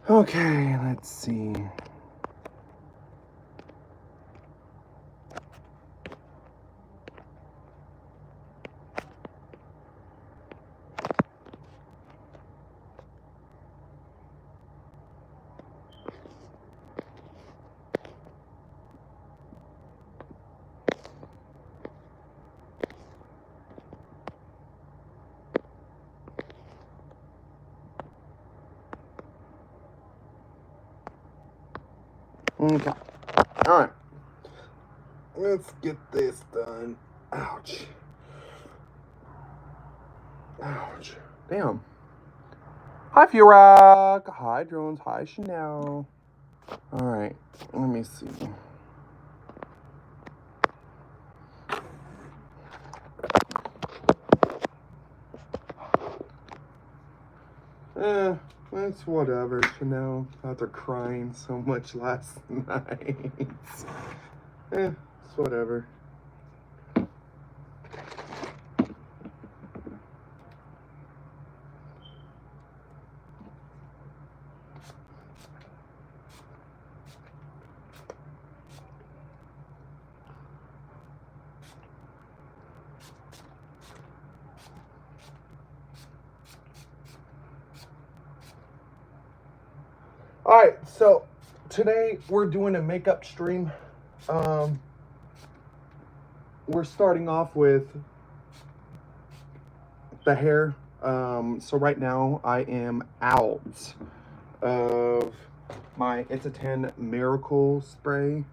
Okay, let's see. Okay. All right. Let's get this done. Ouch. Ouch. Damn. Hi, Furak. Hi, Drones. Hi, Chanel. All right. Let me see. It's whatever, Chanel. After crying so much last night. It's whatever. Alright, so today we're doing a makeup stream. We're starting off with the hair. So right now I am out of my It's a 10 Miracle spray.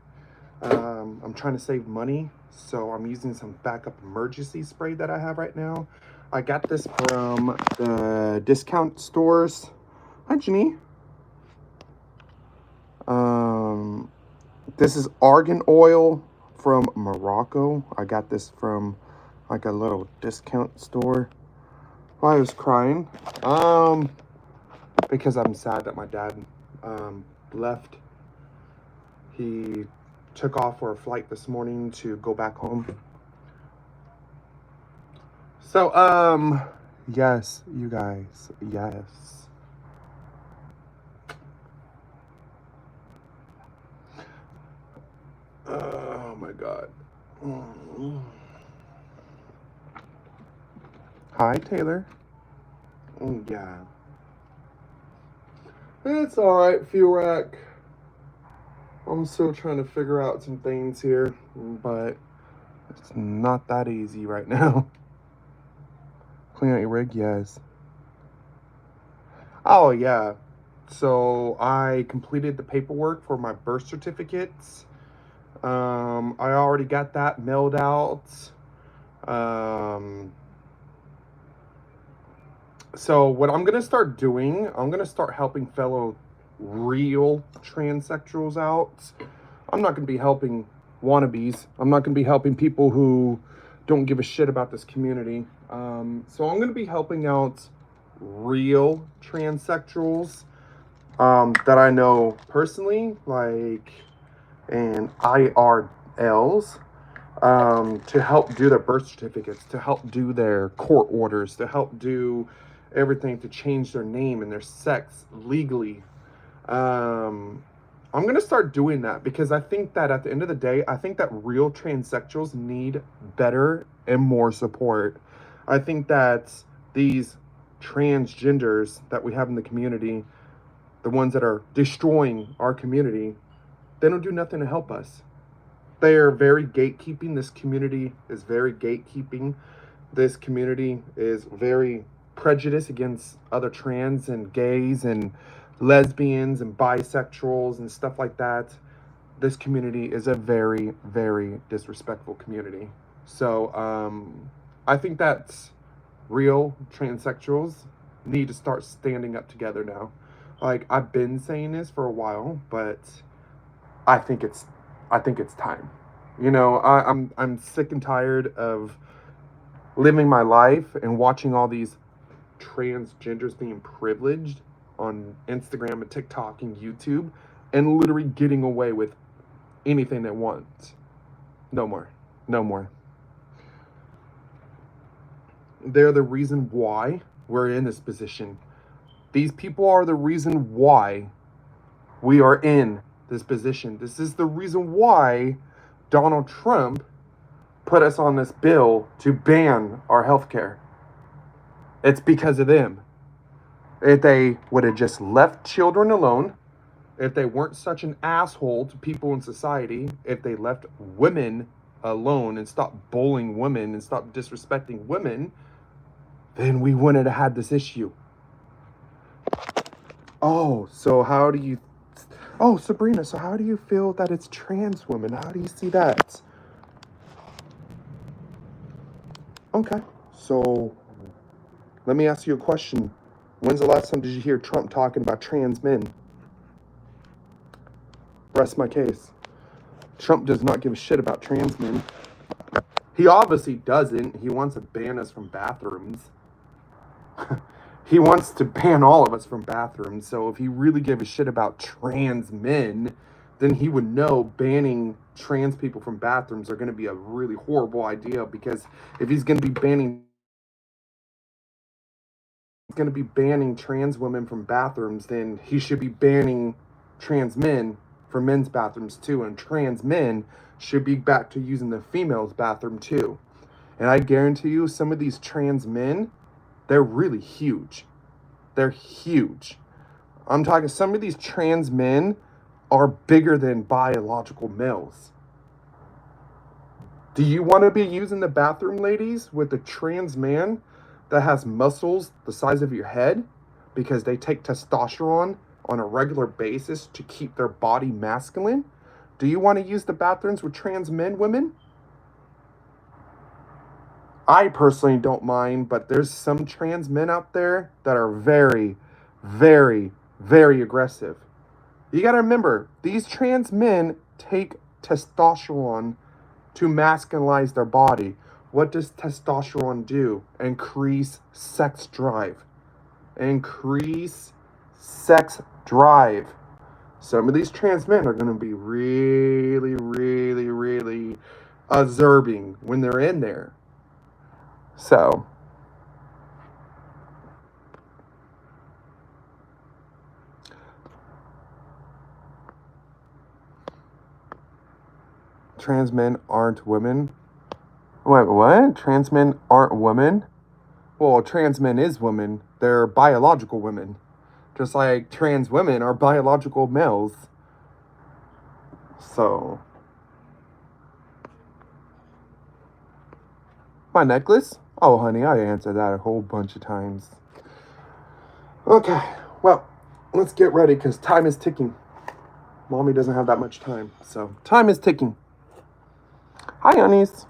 I'm trying to save money, so I'm using some backup emergency spray that I have right now. I got this from the discount stores. Hi, Jenny. This is argan oil from Morocco. I got this from like a little discount store. Why I was crying? Because I'm sad that my dad left. He took off for a flight this morning to go back home. So, yes, you guys, yes. Oh my God. Hi, Taylor. Yeah. It's alright, Furak. I'm still trying to figure out some things here, but it's not that easy right now. Clean out your rig? Yes. Oh, yeah. So I completed the paperwork for my birth certificates. I already got that mailed out. So what I'm going to start doing, I'm going to start helping fellow real transsexuals out. I'm not going to be helping wannabes. I'm not going to be helping people who don't give a shit about this community. So I'm going to be helping out real transsexuals that I know personally, like, and IRLs, to help do their birth certificates, to help do their court orders, to help do everything to change their name and their sex legally. I'm going to start doing that because I think that at the end of the day, I think that real transsexuals need better and more support. I think that these transgenders that we have in the community, the ones that are destroying our community, they don't do nothing to help us. They are very gatekeeping. This community is very gatekeeping. This community is very prejudiced against other trans and gays and lesbians and bisexuals and stuff like that. This community is a very, very disrespectful community. So I think that real transsexuals need to start standing up together now. Like, I've been saying this for a while, but I think it's time. You know, I'm sick and tired of living my life and watching all these transgenders being privileged on Instagram and TikTok and YouTube and literally getting away with anything they want. No more. No more. They're the reason why we're in this position. These people are the reason why we are in this position. This is the reason why Donald Trump put us on this bill to ban our health care. It's because of them. If they would have just left children alone, if they weren't such an asshole to people in society, if they left women alone and stopped bullying women and stopped disrespecting women, then we wouldn't have had this issue. Oh, Sabrina, so how do you feel that it's trans women? How do you see that? Okay, so let me ask you a question. When's the last time did you hear Trump talking about trans men? Rest my case. Trump does not give a shit about trans men. He obviously doesn't. He wants to ban us from bathrooms. He wants to ban all of us from bathrooms. So if he really gave a shit about trans men, then he would know banning trans people from bathrooms are going to be a really horrible idea, because if he's going to be banning trans women from bathrooms, then he should be banning trans men from men's bathrooms too, and trans men should be back to using the females' bathroom too. And I guarantee you, some of these trans men, they're really huge. They're huge. I'm talking, some of these trans men are bigger than biological males. Do you want to be using the bathroom, ladies, with a trans man that has muscles the size of your head because they take testosterone on a regular basis to keep their body masculine? Do you want to use the bathrooms with trans men, women? I personally don't mind, but there's some trans men out there that are very, very, very aggressive. You got to remember, these trans men take testosterone to masculinize their body. What does testosterone do? Increase sex drive. Increase sex drive. Some of these trans men are going to be really, really, really observing when they're in there. So, trans men aren't women. Wait, what? Trans men aren't women? Well, trans men is women. They're biological women. Just like trans women are biological males. So, my necklace? Oh, honey, I answered that a whole bunch of times. Okay, well, let's get ready because time is ticking. Mommy doesn't have that much time, so time is ticking. Hi, honeys.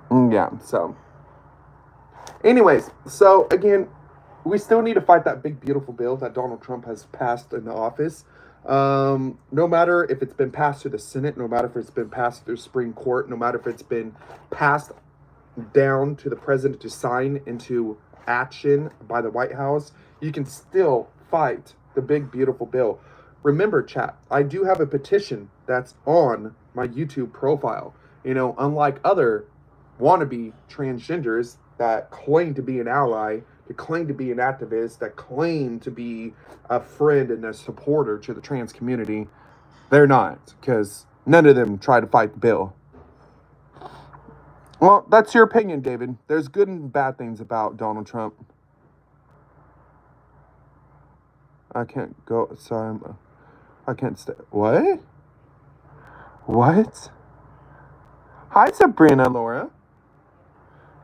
Yeah, so. Anyways, so again, we still need to fight that big, beautiful bill that Donald Trump has passed in the office. No matter if it's been passed through the Senate, no matter if it's been passed through Supreme Court, no matter if it's been passed down to the president to sign into action by the White House, you can still fight the big, beautiful bill. Remember, chat, I do have a petition that's on my YouTube profile. You know, unlike other wannabe transgenders that claim to be an ally, that claim to be an activist, that claim to be a friend and a supporter to the trans community, they're not, because none of them try to fight the bill. Well, that's your opinion, David. There's good and bad things about Donald Trump. I can't go. Sorry, I can't stay. What? What? Hi, Sabrina, Laura.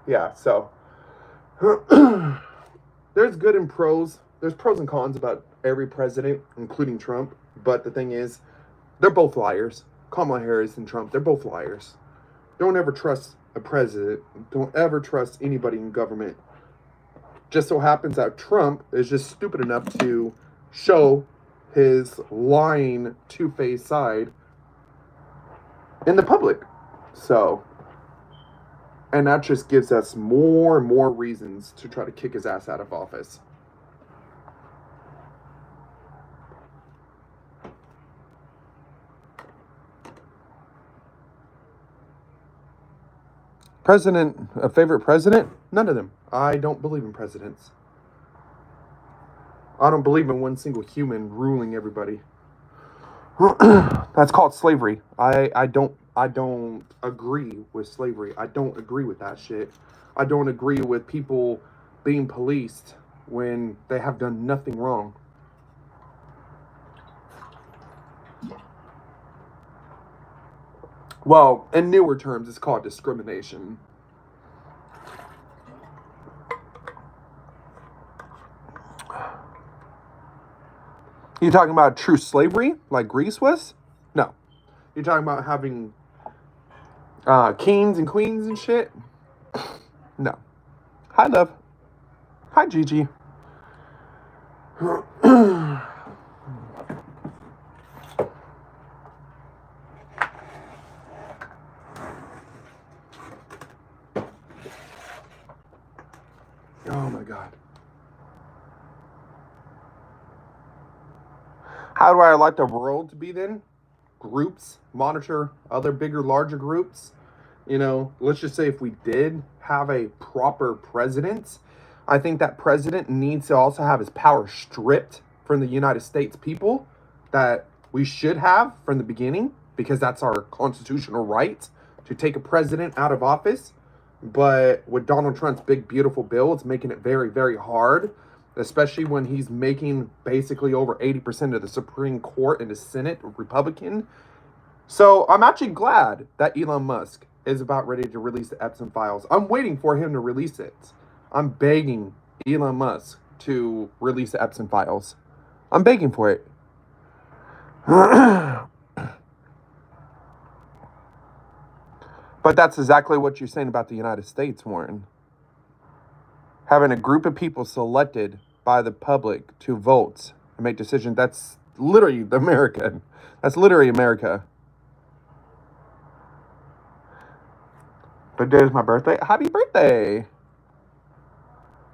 Yeah, so there's good and pros. There's pros and cons about every president, including Trump. But the thing is, they're both liars. Kamala Harris and Trump, they're both liars. Don't ever trust a president. Don't ever trust anybody in government. Just so happens that Trump is just stupid enough to show his lying, two-faced side in the public. So, and that just gives us more and more reasons to try to kick his ass out of office. President, a favorite president? None of them. I don't believe in presidents. I don't believe in one single human ruling everybody. That's called slavery. I don't agree with slavery. I don't agree with that shit. I don't agree with people being policed when they have done nothing wrong. Well, in newer terms, it's called discrimination. You talking about true slavery, like Greece was? No. You're talking about having kings and queens and shit? No. Hi, love. Hi, Gigi. Oh my god. How do I like the world to be then? Groups, monitor other bigger, larger groups. You know, let's just say if we did have a proper president, I think that president needs to also have his power stripped from the United States people that we should have from the beginning, because that's our constitutional right to take a president out of office. But with Donald Trump's big, beautiful bill, it's making it very, very hard, especially when he's making basically over 80% of the Supreme Court and the Senate Republican. So I'm actually glad that Elon Musk is about ready to release the Epstein files. I'm waiting for him to release it. I'm begging Elon Musk to release the Epstein files. I'm begging for it. But that's exactly what you're saying about the United States, Warren. Having a group of people selected by the public to vote and make decisions, that's literally America. That's literally America. Today is my birthday. Happy birthday.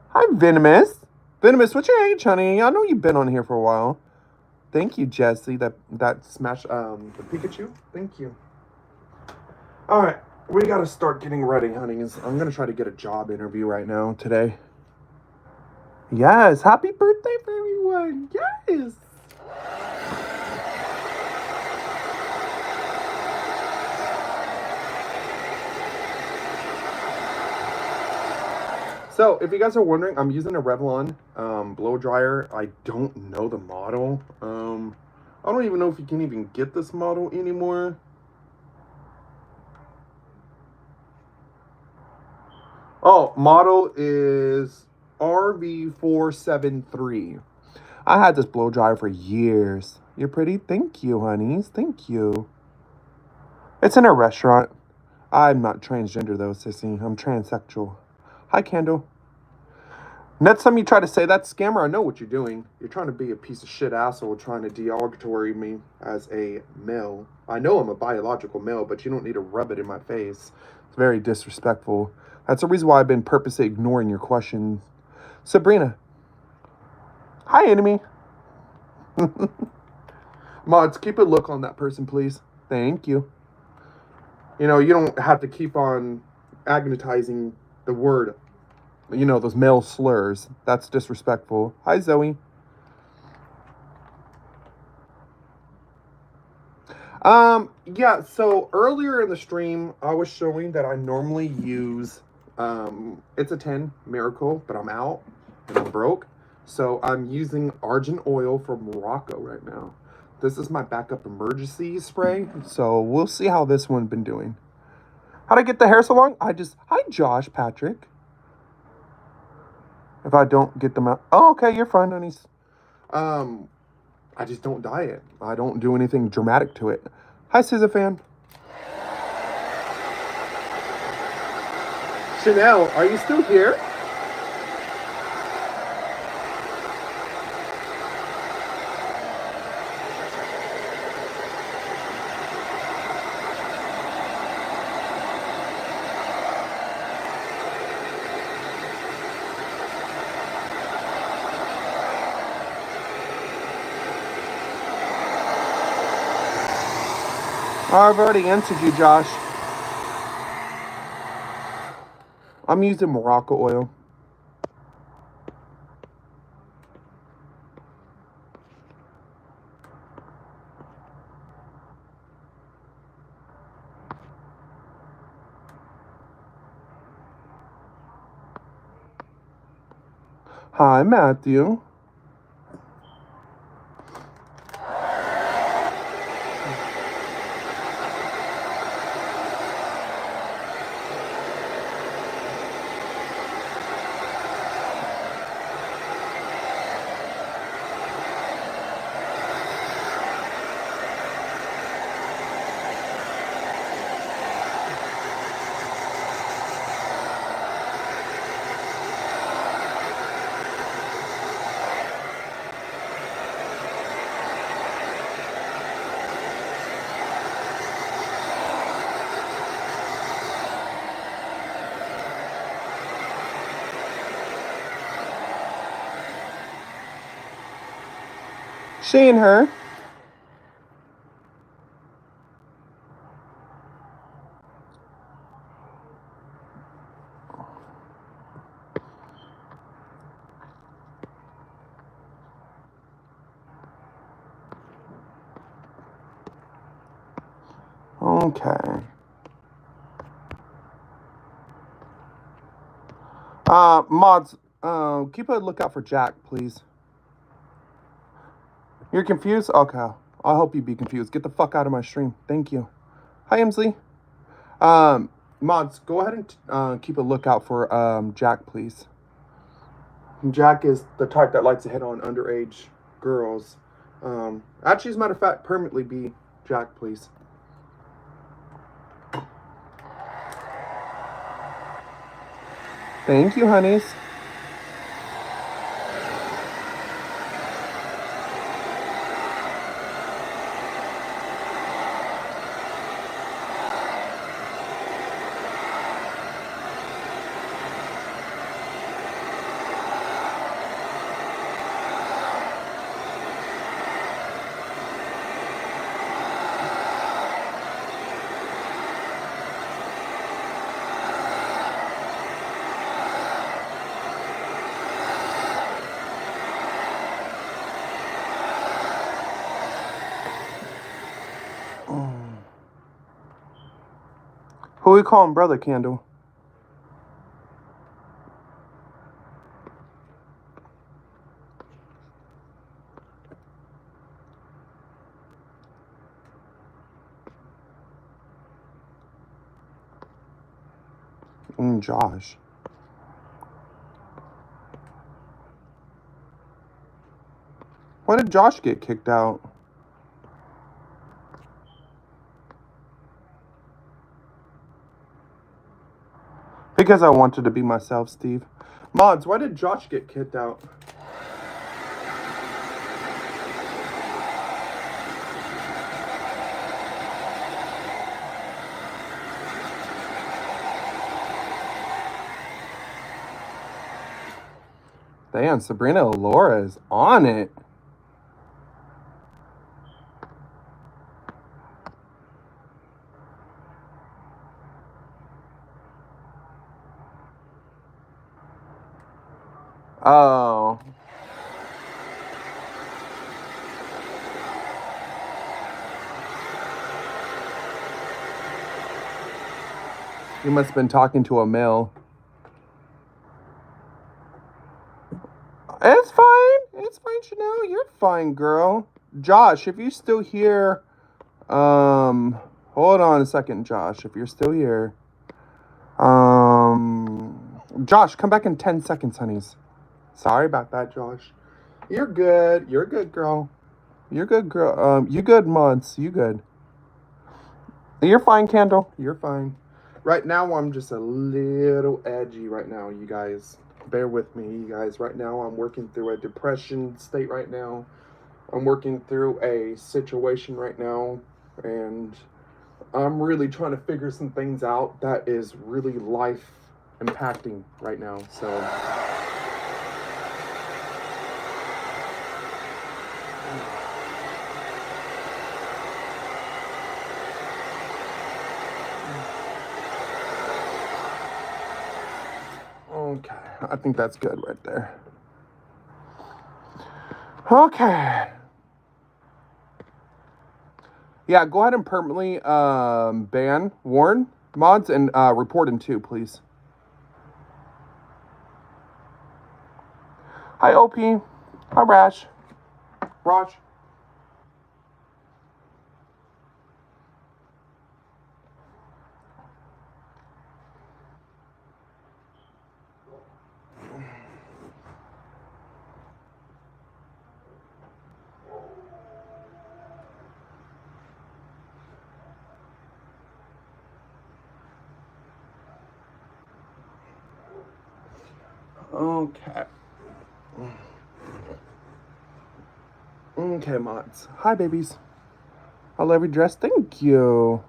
Hi, Venomous. Venomous, what's your age, honey? I know you've been on here for a while. Thank you, Jesse. That smash the Pikachu. Thank you. All right, we gotta start getting ready, honey. I'm gonna try to get a job interview right now today. Yes, happy birthday for everyone. Yes. So, if you guys are wondering, I'm using a Revlon blow dryer. I don't know the model. I don't even know if you can even get this model anymore. Oh, model is RV473. I had this blow dryer for years. You're pretty. Thank you, honeys. Thank you. It's in a restaurant. I'm not transgender though, sissy. I'm transsexual. Hi, Kendall. Next time you try to say that, scammer, I know what you're doing. You're trying to be a piece of shit asshole, trying to derogatory me as a male. I know I'm a biological male, but you don't need to rub it in my face. It's very disrespectful. That's the reason why I've been purposely ignoring your questions. Sabrina. Hi, enemy. Mods, keep a look on that person, please. Thank you. You know, you don't have to keep on agonizing the word. You know, those male slurs. That's disrespectful. Hi, Zoe. Yeah, so earlier in the stream, I was showing that I normally use, it's a 10 Miracle, but I'm out and I'm broke. So I'm using argan oil from Morocco right now. This is my backup emergency spray. So we'll see how this one's been doing. How'd I get the hair so long? Hi, Josh, Patrick. If I don't get them out. Oh, okay, you're fine, honeys. I just don't dye it. I don't do anything dramatic to it. Hi, Scissor Fan. Chanel, are you still here? I've already answered you, Josh. I'm using Morocco oil. Hi, Matthew. She and her. Okay. Mods, keep a lookout for Jack, please. You're confused? Okay. I'll help you be confused. Get the fuck out of my stream. Thank you. Hi, Emsley. Mods, go ahead and keep a lookout for Jack, please. Jack is the type that likes to hit on underage girls. Actually, as a matter of fact, permanently be Jack, please. Thank you, honeys. Who we calling Brother Candle? Josh. Why did Josh get kicked out? Because I wanted to be myself, Steve. Mods, why did Josh get kicked out? Damn, Sabrina Laura is on it. Oh. You must have been talking to a male. It's fine. It's fine, Chanel. You're fine, girl. Josh, if you're still here, hold on a second, Josh. If you're still here, Josh, come back in 10 seconds, honeys. Sorry about that, Josh. You're good. You're good, girl. You're good, girl. You good, Mods. You good. You're fine, Candle. You're fine. Right now, I'm just a little edgy right now, you guys. Bear with me, you guys. Right now, I'm working through a depression state right now. I'm working through a situation right now, and I'm really trying to figure some things out that is really life impacting right now. So okay, I think that's good right there. Okay. Yeah, go ahead and permanently ban Warren Mods and report him too, please. Hi, OP. Hi, Rash. Raj. Okay. Okay, mods. Hi, babies. I love your dress. Thank you.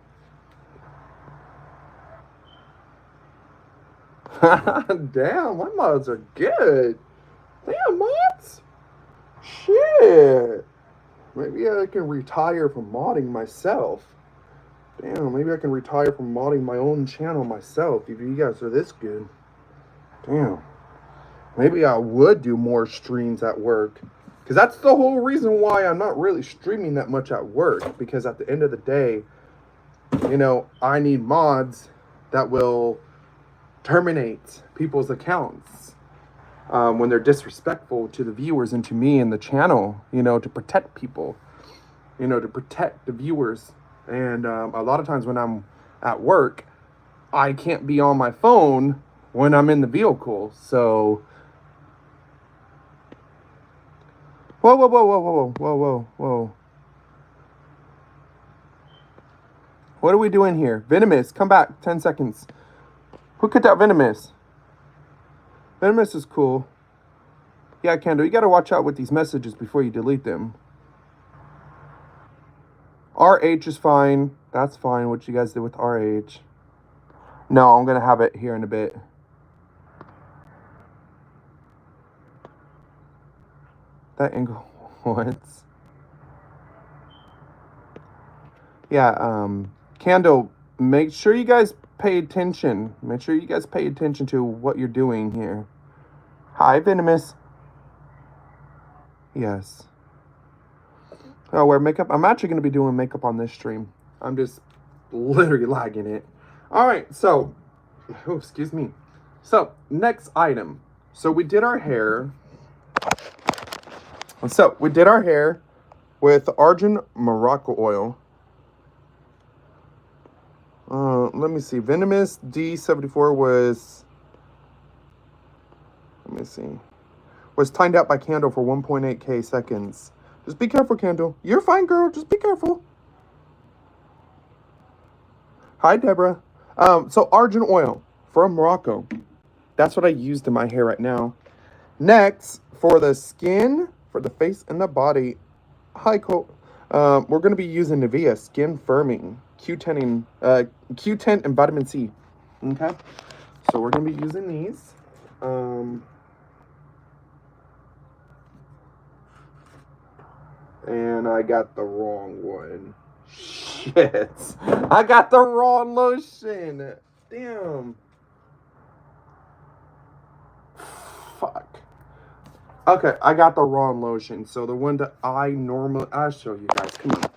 Damn, my mods are good. Damn, mods. Shit. Maybe I can retire from modding myself. Damn, maybe I can retire from modding my own channel myself if you guys are this good. Damn. Maybe I would do more streams at work. Because that's the whole reason why I'm not really streaming that much at work. Because at the end of the day, you know, I need mods that will terminate people's accounts when they're disrespectful to the viewers and to me and the channel, you know, to protect people, you know, to protect the viewers. And a lot of times when I'm at work, I can't be on my phone when I'm in the vehicle. So, whoa, whoa, whoa, whoa, whoa, whoa, whoa, whoa. What are we doing here? Venomous, come back. 10 seconds. Who cut out Venomous? Venomous is cool. Yeah, Kendall, you gotta watch out with these messages before you delete them. RH is fine. That's fine, what you guys did with RH. No, I'm gonna have it here in a bit. That angle. What? Yeah, Candle, make sure you guys pay attention. Make sure you guys pay attention to what you're doing here. Hi, Venomous. Yes. Oh, wear makeup. I'm actually going to be doing makeup on this stream. I'm just literally lagging it. All right, so, oh, excuse me. So, next item. So, we did our hair. So, we did our hair with Argent Morocco oil. Let me see. Venomous D74 was, let me see, was timed out by Candle for 1.8k seconds. Just be careful, Candle. You're fine, girl. Just be careful. Hi, Deborah. So Argent oil from Morocco. That's what I used in my hair right now. Next, for the skin, for the face and the body, hi, Cole. We're going to be using Nivea Skin Firming Q10 and Vitamin C. Okay, so we're going to be using these. And I got the wrong one. Shit. I got the wrong lotion. Damn. Fuck. Okay, I got the wrong lotion. So the one that I normally... I'll show you guys. Come on.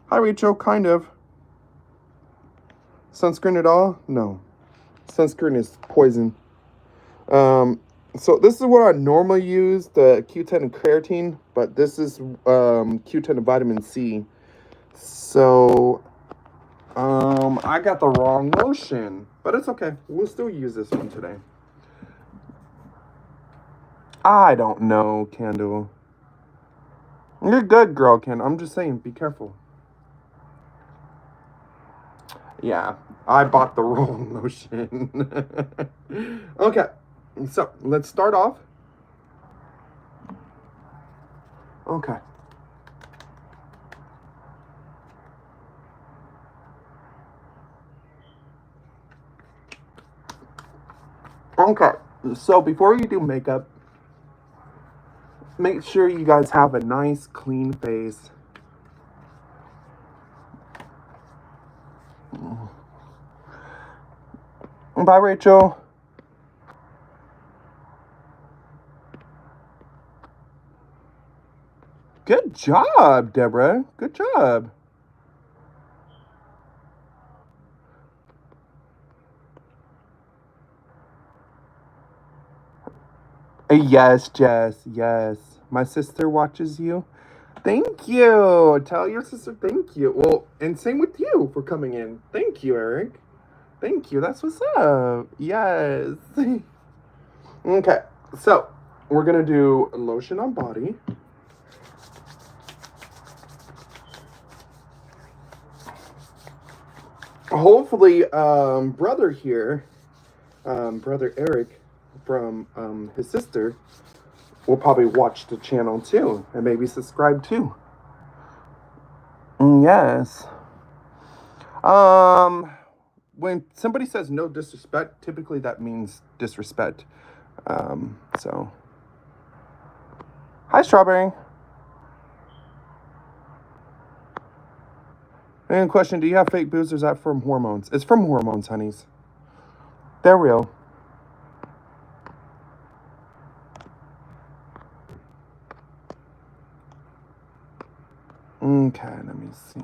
Hi, Rachel. Kind of. Sunscreen at all? No. Sunscreen is poison. So this is what I normally use, the Q10 and creatine, but this is Q10 and vitamin C. So I got the wrong lotion, but it's okay. We'll still use this one today. I don't know, Candle. You're good, girl, Candle. I'm just saying, be careful. Yeah, I bought the wrong lotion. Okay, so let's start off. Okay. Okay, so before you do makeup, make sure you guys have a nice, clean face. Bye, Rachel. Good job, Deborah. Good job. Yes, Jess. Yes. My sister watches you. Thank you. Tell your sister thank you. Well, and same with you for coming in. Thank you, Eric. Thank you. That's what's up. Yes. Okay. So, we're going to do lotion on body. Hopefully, brother here, brother Eric from his sister, will probably watch the channel too and maybe subscribe too. Yes. When somebody says no disrespect, typically that means disrespect. So. Hi, Strawberry. And question, do you have fake boobs or is that from hormones? It's from hormones, honeys. They're real. Okay, let me see.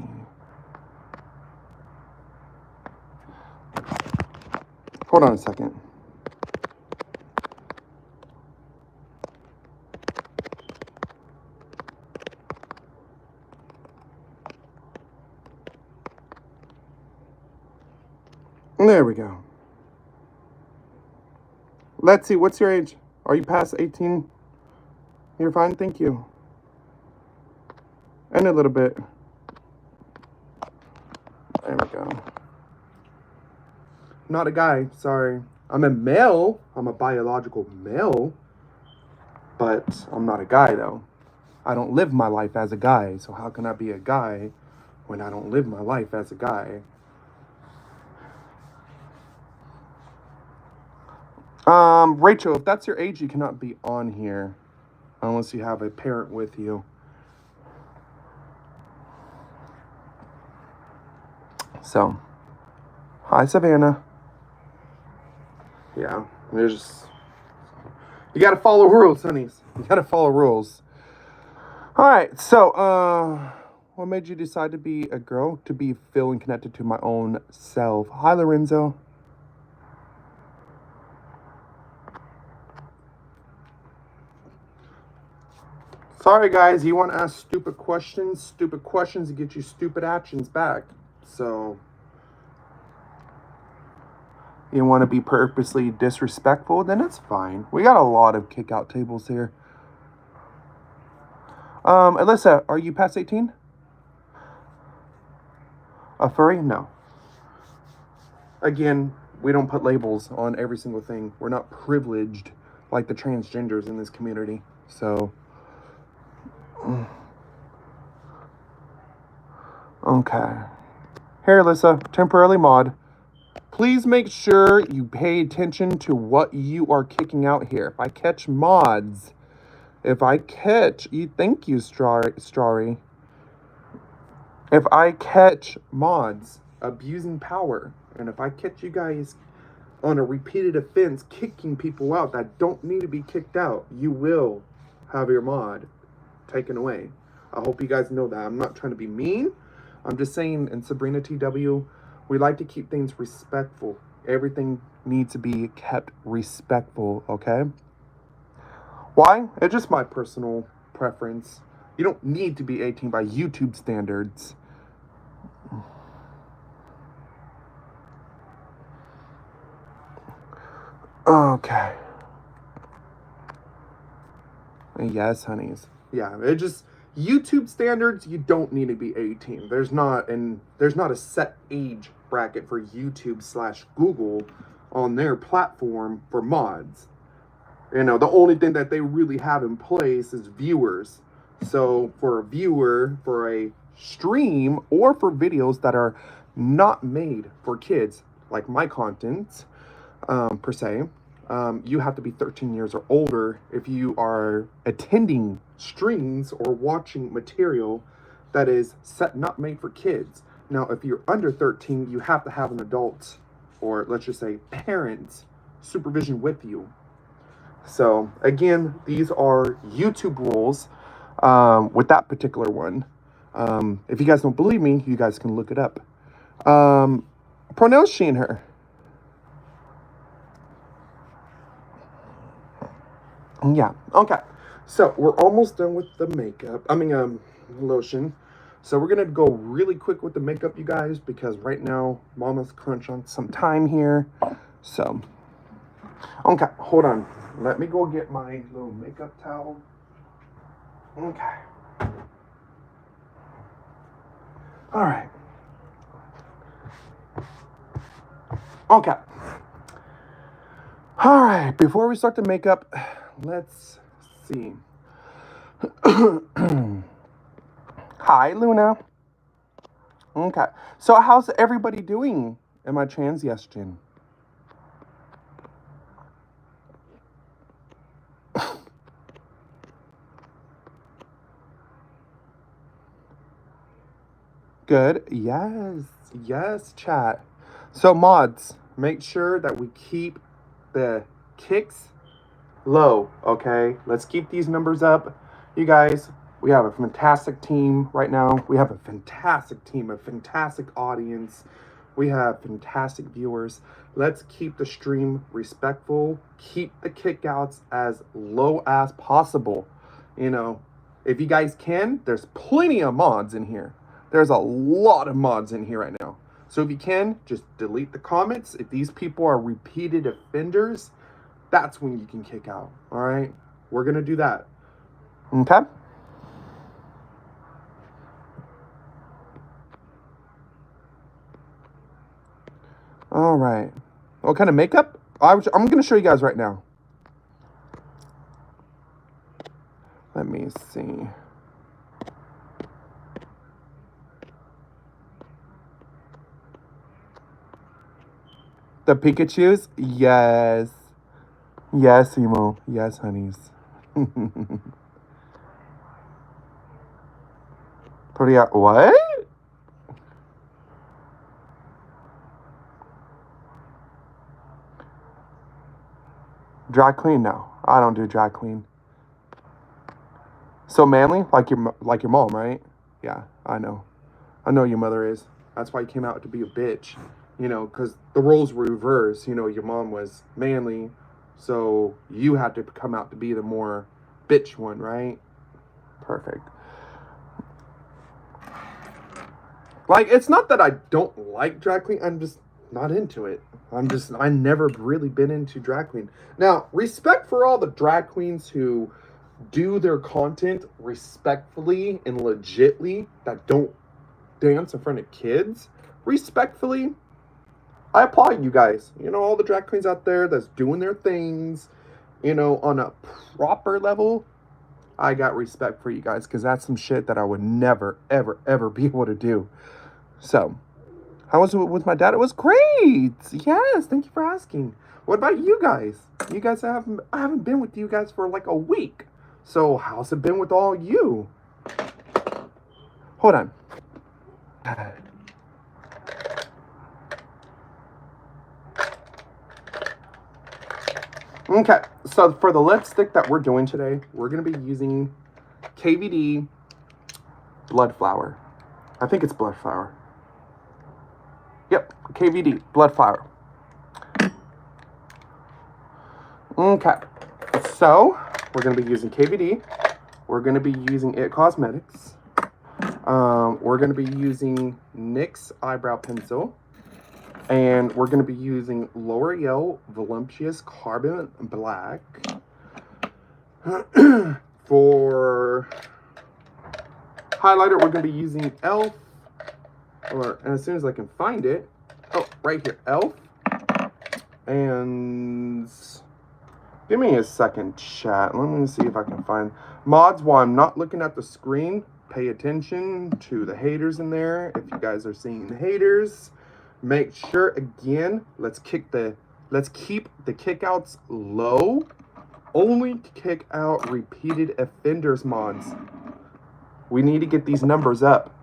Hold on a second. There we go. Let's see, what's your age? Are you past 18? You're fine, thank you. And a little bit. There we go. Not a guy, sorry. I'm a male. I'm a biological male. But I'm not a guy, though. I don't live my life as a guy. So how can I be a guy when I don't live my life as a guy? Rachel, if that's your age, you cannot be on here. Unless you have a parent with you. So, hi, Savannah. Yeah, there's... You gotta follow rules, honeys. You gotta follow rules. Alright, so, what made you decide to be a girl? To be feeling connected to my own self. Hi, Lorenzo. Sorry, guys, you want to ask stupid questions to get you stupid actions back. So, you want to be purposely disrespectful, then it's fine. We got a lot of kick-out tables here. Alyssa, are you past 18? A furry? No. Again, we don't put labels on every single thing. We're not privileged like the transgenders in this community. So, okay. Here, Alyssa, temporarily mod. Please make sure you pay attention to what you are kicking out here. If I catch mods, thank you, Strawry. If I catch mods abusing power, and if I catch you guys on a repeated offense kicking people out that don't need to be kicked out, you will have your mod taken away. I hope you guys know that. I'm not trying to be mean. I'm just saying, in Sabrinatw, we like to keep things respectful. Everything needs to be kept respectful, okay? Why? It's just my personal preference. You don't need to be 18 by YouTube standards. Okay. Yes, honeys. Yeah, it just... YouTube standards, you don't need to be 18. There's not a set age bracket for YouTube/Google on their platform for mods. You know, the only thing that they really have in place is viewers. So for a viewer, for a stream, or for videos that are not made for kids, like my content, per se, you have to be 13 years or older if you are attending streams or watching material that is not made for kids. Now, if you're under 13, you have to have an adult, or let's just say parent, supervision with you. So again, these are YouTube rules with that particular one. If you guys don't believe me, you guys can look it up. Pronouns she and her. Yeah. Okay. So we're almost done with the makeup. Lotion. So we're gonna go really quick with the makeup, you guys, because right now Mama's crunch on some time here. So, okay, hold on. Let me go get my little makeup towel. Okay. All right. Okay. All right. Before we start the makeup, let's see. Hi, Luna. Okay. So, how's everybody doing in my transgestion? Good. Yes. Yes, chat. So, mods, make sure that we keep the kicks low, okay? Let's keep these numbers up. You guys, we have a fantastic team right now. We have a fantastic team, a fantastic audience. We have fantastic viewers. Let's keep the stream respectful. Keep the kickouts as low as possible. You know, if you guys can, there's plenty of mods in here. There's a lot of mods in here right now. So if you can, just delete the comments. If these people are repeated offenders, that's when you can kick out. All right, we're gonna do that. Okay. All right. What kind of makeup? I'm gonna show you guys right now. Let me see. The Pikachus? Yes. Yes, Emo. Yes, honeys. Pretty what? Dry clean? No, I don't do dry clean. So manly, like your mom, right? Yeah, I know. I know your mother is. That's why you came out to be a bitch. You know, because the roles were reversed. You know, your mom was manly, so you had to come out to be the more bitch one, right? Perfect. Like, it's not that I don't like drag queen. I'm just not into it. I never really been into drag queen. Now, respect for all the drag queens who do their content respectfully and legitly that don't dance in front of kids. Respectfully, I applaud you guys. You know, all the drag queens out there that's doing their things, you know, on a proper level. I got respect for you guys because that's some shit that I would never, ever, ever be able to do. So, how was it with my dad? It was great. Yes, thank you for asking. What about you guys? You guys I haven't been with you guys for like a week. So, how's it been with all you? Hold on. Okay, so for the lipstick that we're doing today, we're going to be using KVD Blood Flower. I think it's Blood Flower. Yep, KVD Blood Flower. Okay, so we're going to be using KVD. We're going to be using It Cosmetics. We're going to be using NYX Eyebrow Pencil. And we're going to be using L'Oreal Voluptuous Carbon Black. For highlighter, we're going to be using e.l.f. And as soon as I can find it. Oh, right here. e.l.f. And give me a second, chat. Let me see if I can find mods while I'm not looking at the screen. Pay attention to the haters in there. If you guys are seeing the haters, make sure again, let's keep the kickouts low. Only kick out repeated offenders mods. We need to get these numbers up.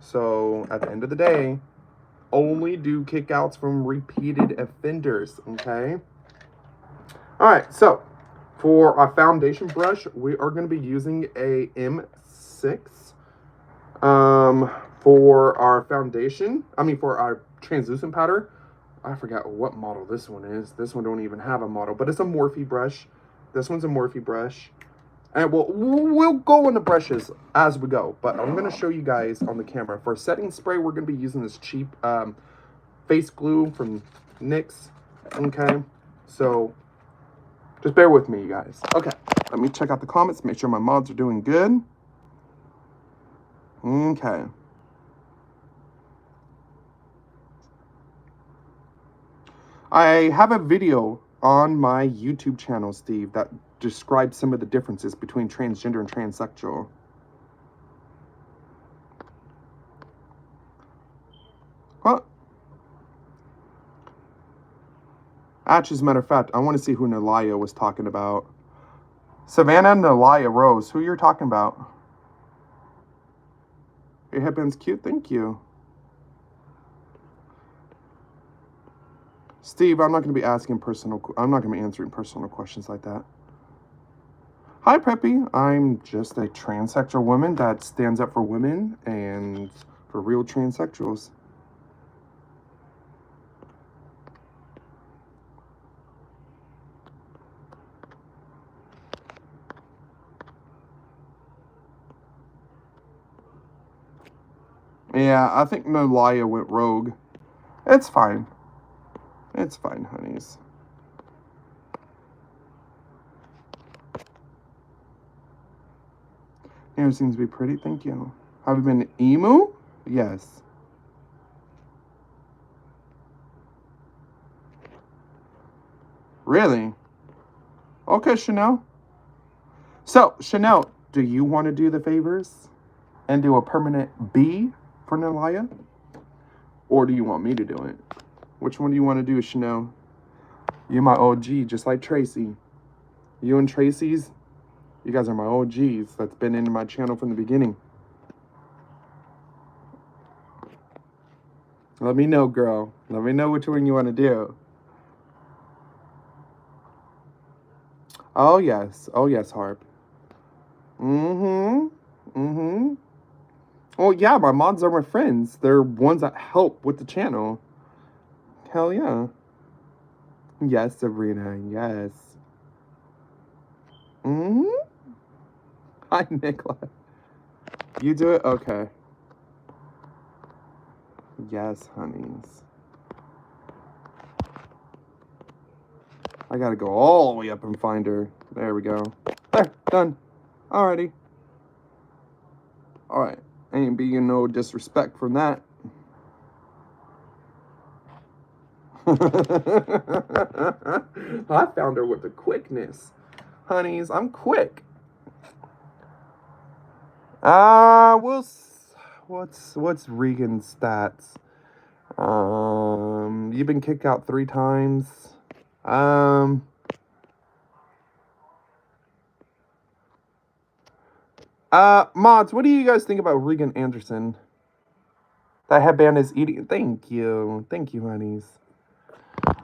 So at the end of the day, only do kickouts from repeated offenders, okay? All right, so for our foundation brush, we are going to be using a M6. For our foundation, for our translucent powder, I forgot what model this one is. This one don't even have a model, but it's a Morphe brush. This one's a Morphe brush. And we'll go on the brushes as we go, but I'm going to show you guys on the camera. For setting spray, we're going to be using this cheap face glue from NYX. Okay, so just bear with me, you guys. Okay, let me check out the comments, make sure my mods are doing good. Okay. I have a video on my YouTube channel, Steve, that describes some of the differences between transgender and transsexual. Well, actually, as a matter of fact, I want to see who Nalaya was talking about. Savannah Nalaya Rose, who you're talking about? Your headband's cute, thank you. Steve, I'm not going to be asking I'm not going to be answering personal questions like that. Hi, Preppy. I'm just a transsexual woman that stands up for women and for real transsexuals. Yeah, I think Nalaya went rogue. It's fine. It's fine, honeys. Hair seems to be pretty, thank you. Have you been emo? Yes. Really? Okay, Chanel. So, Chanel, do you want to do the favors and do a permanent B for Nalaya? Or do you want me to do it? Which one do you want to do, Chanel? You're my OG, just like Tracy. You and Tracy's, you guys are my OGs. That's been in my channel from the beginning. Let me know, girl. Let me know which one you want to do. Oh, yes. Oh, yes, Harp. Mm-hmm. Mm-hmm. Oh, yeah, my mods are my friends. They're ones that help with the channel. Hell yeah. Yes, Sabrina. Yes. Mm-hmm. Hi, Nicola. You do it? Okay. Yes, honeys. I gotta go all the way up and find her. There we go. There, done. Alrighty. Alright. Ain't being no disrespect from that. I found her with the quickness. Honeys, I'm quick. What's Regan's stats? You've been kicked out 3 times. Mods, what do you guys think about Regan Anderson? That headband is eating. Thank you, honeys.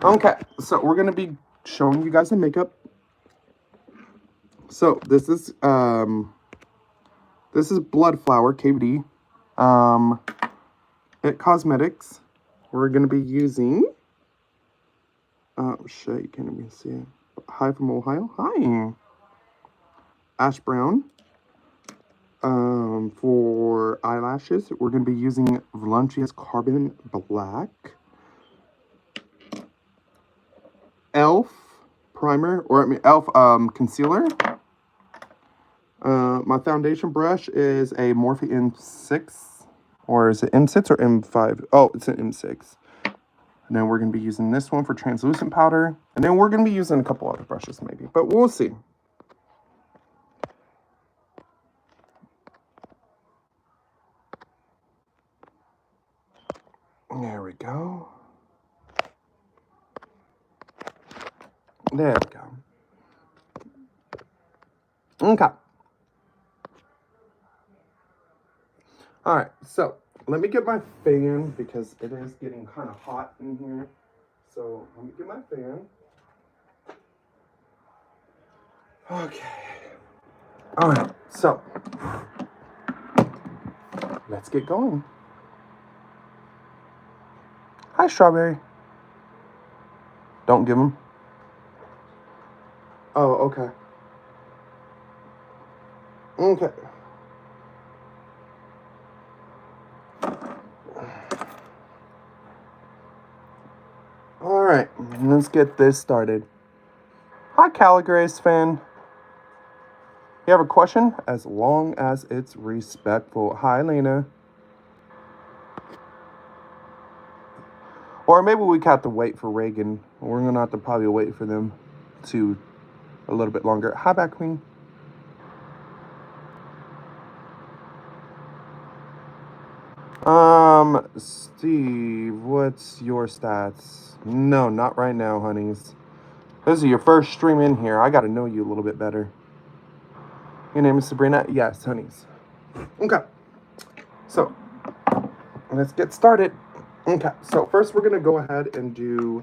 Okay, so we're gonna be showing you guys the makeup. So this is Bloodflower KVD, It Cosmetics. We're gonna be using. Oh shit, you can't even see it. Hi from Ohio. Hi. Ash Brown. For eyelashes, we're going to be using Volunteers Carbon Black. Elf primer, or I mean Elf concealer. My foundation brush is a Morphe M6, or is it M6 or M5? Oh, it's an M6. And then we're going to be using this one for translucent powder, and then we're going to be using a couple other brushes maybe, but we'll see. There we go. There we go. Okay. Alright, so let me get my fan because it is getting kind of hot in here. So let me get my fan. Okay. Alright, so let's get going. Hi, Strawberry. Don't give them. Oh, okay. Okay. All right, let's get this started. Hi, Caligrace fan. You have a question? As long as it's respectful. Hi, Lena. Or maybe we have to wait for Reagan. We're going to have to probably wait for them to a little bit longer. Hi, back Queen. Steve, what's your stats? No, not right now, honeys. This is your first stream in here. I got to know you a little bit better. Your name is Sabrina? Yes, honeys. Okay. So, let's get started. Okay, so first we're going to go ahead and do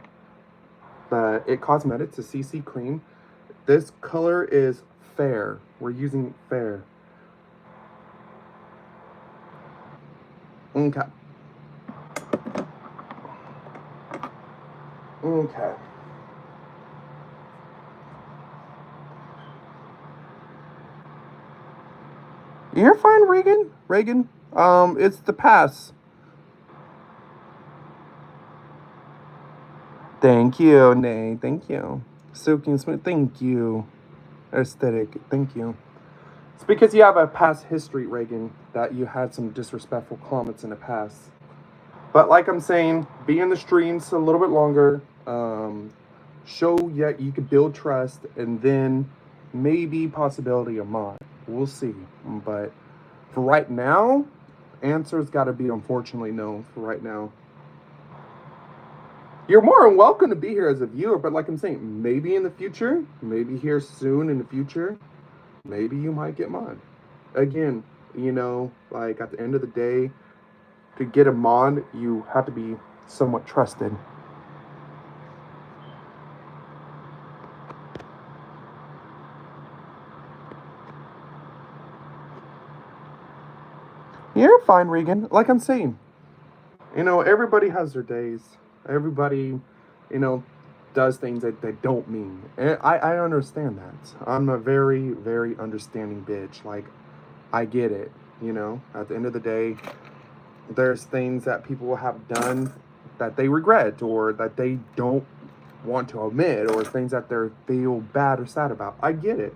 the It Cosmetics, the CC cream. This color is fair. We're using fair. Okay. Okay. You're fine, Reagan. Reagan. It's the pass. Thank you, Nay. Thank you. Silky and smooth. Thank you. Aesthetic. Thank you. It's because you have a past history, Reagan, that you had some disrespectful comments in the past. But like I'm saying, be in the streams a little bit longer. Show that you can build trust, and then maybe possibility of mod. We'll see. But for right now, answer's got to be unfortunately no for right now. You're more than welcome to be here as a viewer, but like I'm saying, maybe in the future, maybe here soon in the future, maybe you might get mod. Again, you know, like at the end of the day, to get a mod, you have to be somewhat trusted. You're fine, Regan. Like I'm saying, you know, everybody has their days. Everybody, you know, does things that they don't mean. And I understand that. I'm a very, very understanding bitch. Like, I get it. You know, at the end of the day, there's things that people have done that they regret or that they don't want to admit, or things that they feel bad or sad about. I get it.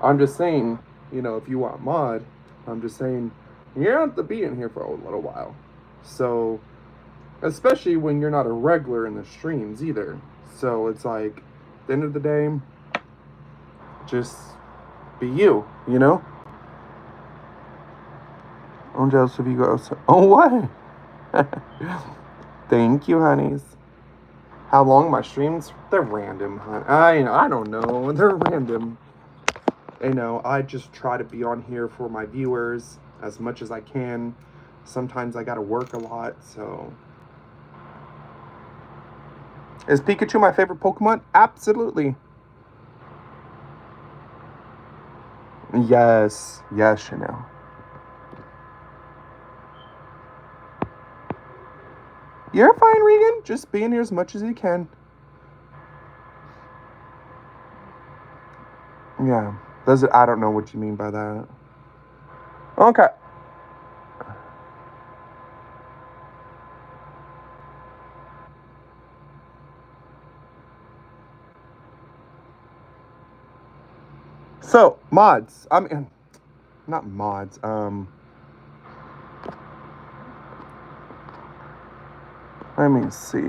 I'm just saying, you know, if you want mod, I'm just saying, you have to be in here for a little while. So, especially when you're not a regular in the streams either. So it's like, at the end of the day, just be you know? I'm jealous of you guys. Oh, what? Thank you, honeys. How long my streams? They're random, hon. I don't know. They're random. You know, I just try to be on here for my viewers as much as I can. Sometimes I gotta work a lot, so. Is Pikachu my favorite Pokemon? Absolutely. Yes, Chanel. You're fine, Regan. Just be in here as much as you can. Yeah. I don't know what you mean by that. Okay. So, mods. I mean, not mods. Let me see.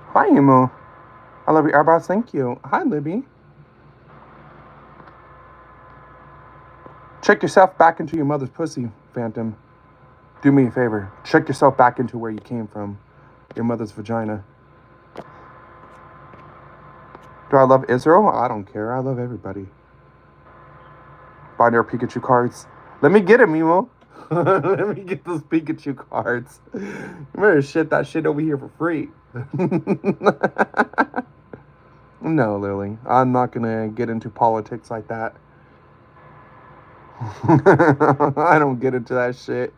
Hi, Emo. I love your eyebrows. Thank you. Hi, Libby. Check yourself back into your mother's pussy, Phantom. Do me a favor. Check yourself back into where you came from. Your mother's vagina. Do I love Israel? I don't care. I love everybody. Buy their Pikachu cards. Let me get him, Emo. Let me get those Pikachu cards. You better ship that shit over here for free. No, Lily. I'm not gonna get into politics like that. I don't get into that shit.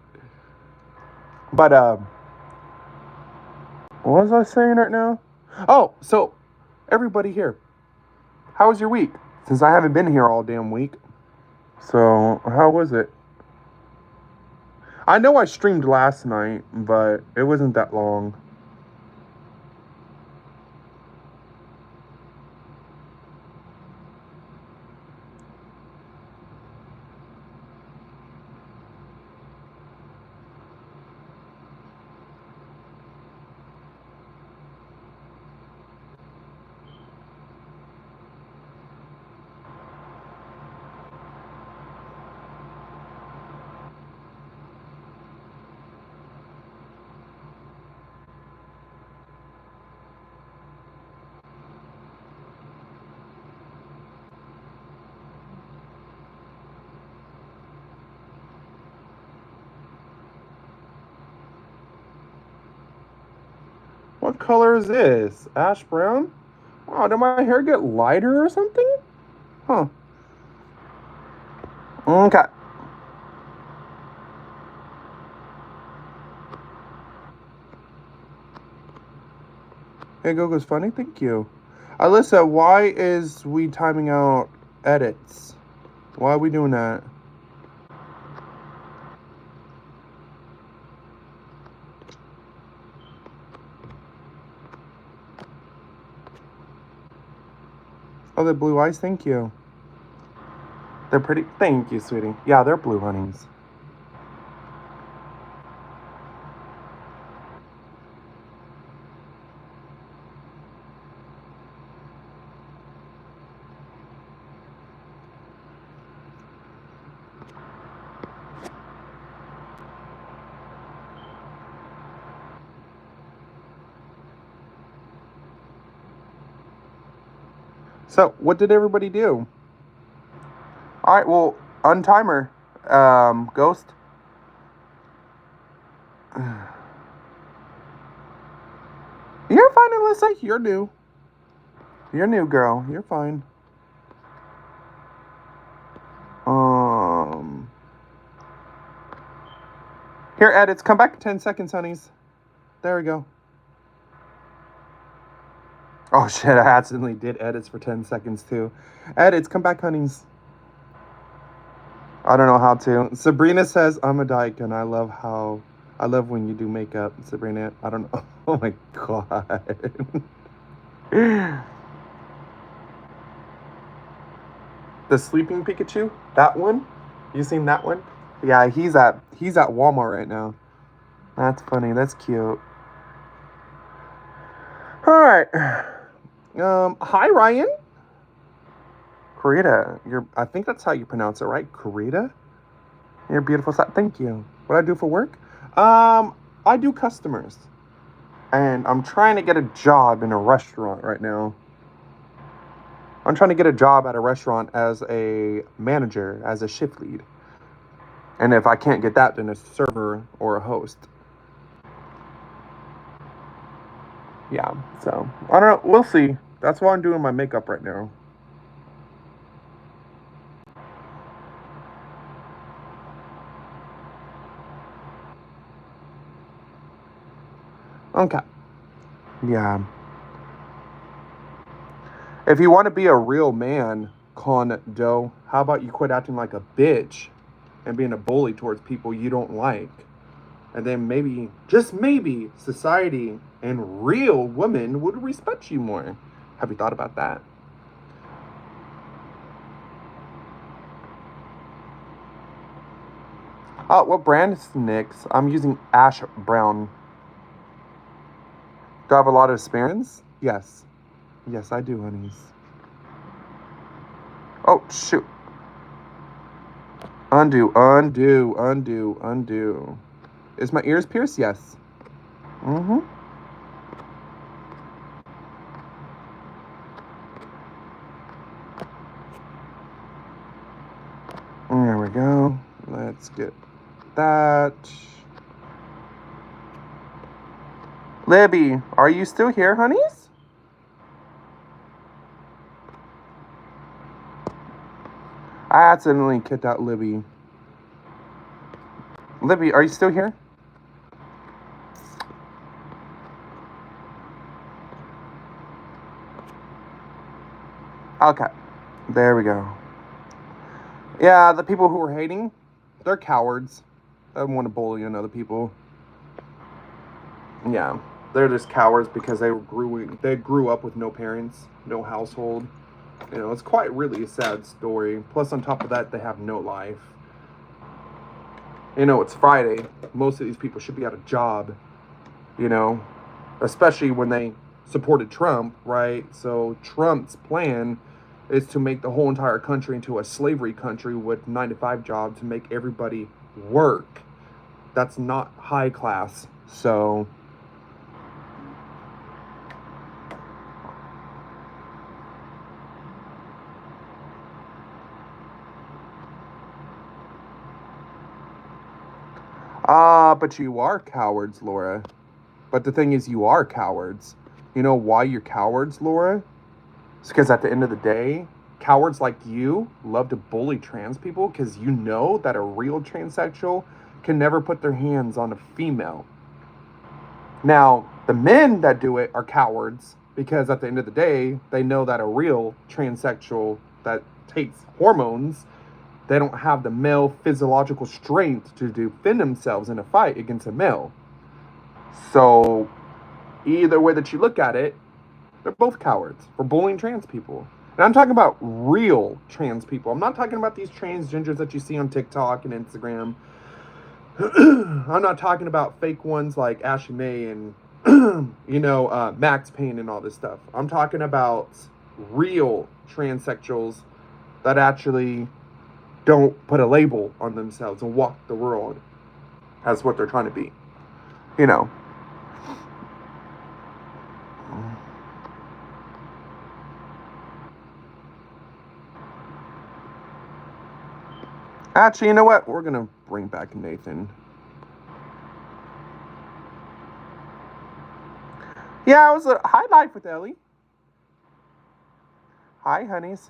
But, what was I saying right now? Oh, so everybody here, how was your week? Since I haven't been here all damn week. So, how was it? I know I streamed last night, but it wasn't that long. What color is this? Ash brown? Oh, did my hair get lighter or something? Huh. Okay. Hey, Gogo's funny. Thank you. Alyssa, why is we timing out edits? Why are we doing that? Oh, the blue eyes. Thank you. They're pretty. Thank you, sweetie. Yeah, they're blue honeys. So, what did everybody do? All right, well, untimer, Ghost. You're fine, Alyssa. You're new. You're new, girl. You're fine. Um, Here, edits. Come back 10 seconds, honeys. There we go. Oh shit! I accidentally did edits for 10 seconds too. Edits. Come back, honeys. I don't know how to. Sabrina says I'm a dyke, and I love when you do makeup, Sabrina. I don't know. Oh my god. The sleeping Pikachu, that one. You seen that one? Yeah, he's at Walmart right now. That's funny. That's cute. All right. Hi Ryan. Karita, I think that's how you pronounce it, right? Karita. You're beautiful. Thank you. What I do for work? I do customers, and I'm trying to get a job in a restaurant right now. I'm trying to get a job at a restaurant as a manager, as a shift lead. And if I can't get that, then a server or a host. Yeah, so I don't know. We'll see. That's why I'm doing my makeup right now. Okay. Yeah. If you want to be a real man, Con Doe, how about you quit acting like a bitch and being a bully towards people you don't like? And then maybe, just maybe, society and real women would respect you more. Have you thought about that? What brand is NYX? I'm using Ash Brown. Do I have a lot of experience? Yes. Yes, I do, honeys. Oh, shoot. Undo, undo, undo, undo. Is my ears pierced? Yes. Mm-hmm. There we go. Let's get that. Libby, are you still here, honeys? I accidentally kicked out Libby. Libby, are you still here? Okay, there we go. Yeah, the people who are hating, they're cowards. They want to bully on other people. Yeah, they're just cowards because they grew up with no parents, no household. You know, it's quite really a sad story. Plus, on top of that, they have no life. You know, it's Friday. Most of these people should be at a job. You know, especially when they supported Trump, right? So Trump's plan is to make the whole entire country into a slavery country with 9 to 5 jobs to make everybody work. That's not high class. So but you are cowards, Laura. But the thing is, you are cowards. You know why you're cowards, Laura? It's because at the end of the day, cowards like you love to bully trans people because you know that a real transsexual can never put their hands on a female. Now, the men that do it are cowards because at the end of the day, they know that a real transsexual that takes hormones, they don't have the male physiological strength to defend themselves in a fight against a male. So, either way that you look at it, they're both cowards for bullying trans people. And I'm talking about real trans people. I'm not talking about these transgenders that you see on TikTok and Instagram. I'm not talking about fake ones like Ashley May and, Max Payne and all this stuff. I'm talking about real transsexuals that actually don't put a label on themselves and walk the world as what they're trying to be. You know. Actually, you know what? We're going to bring back Nathan. Yeah, it was a high life with Ellie. Hi, honeys.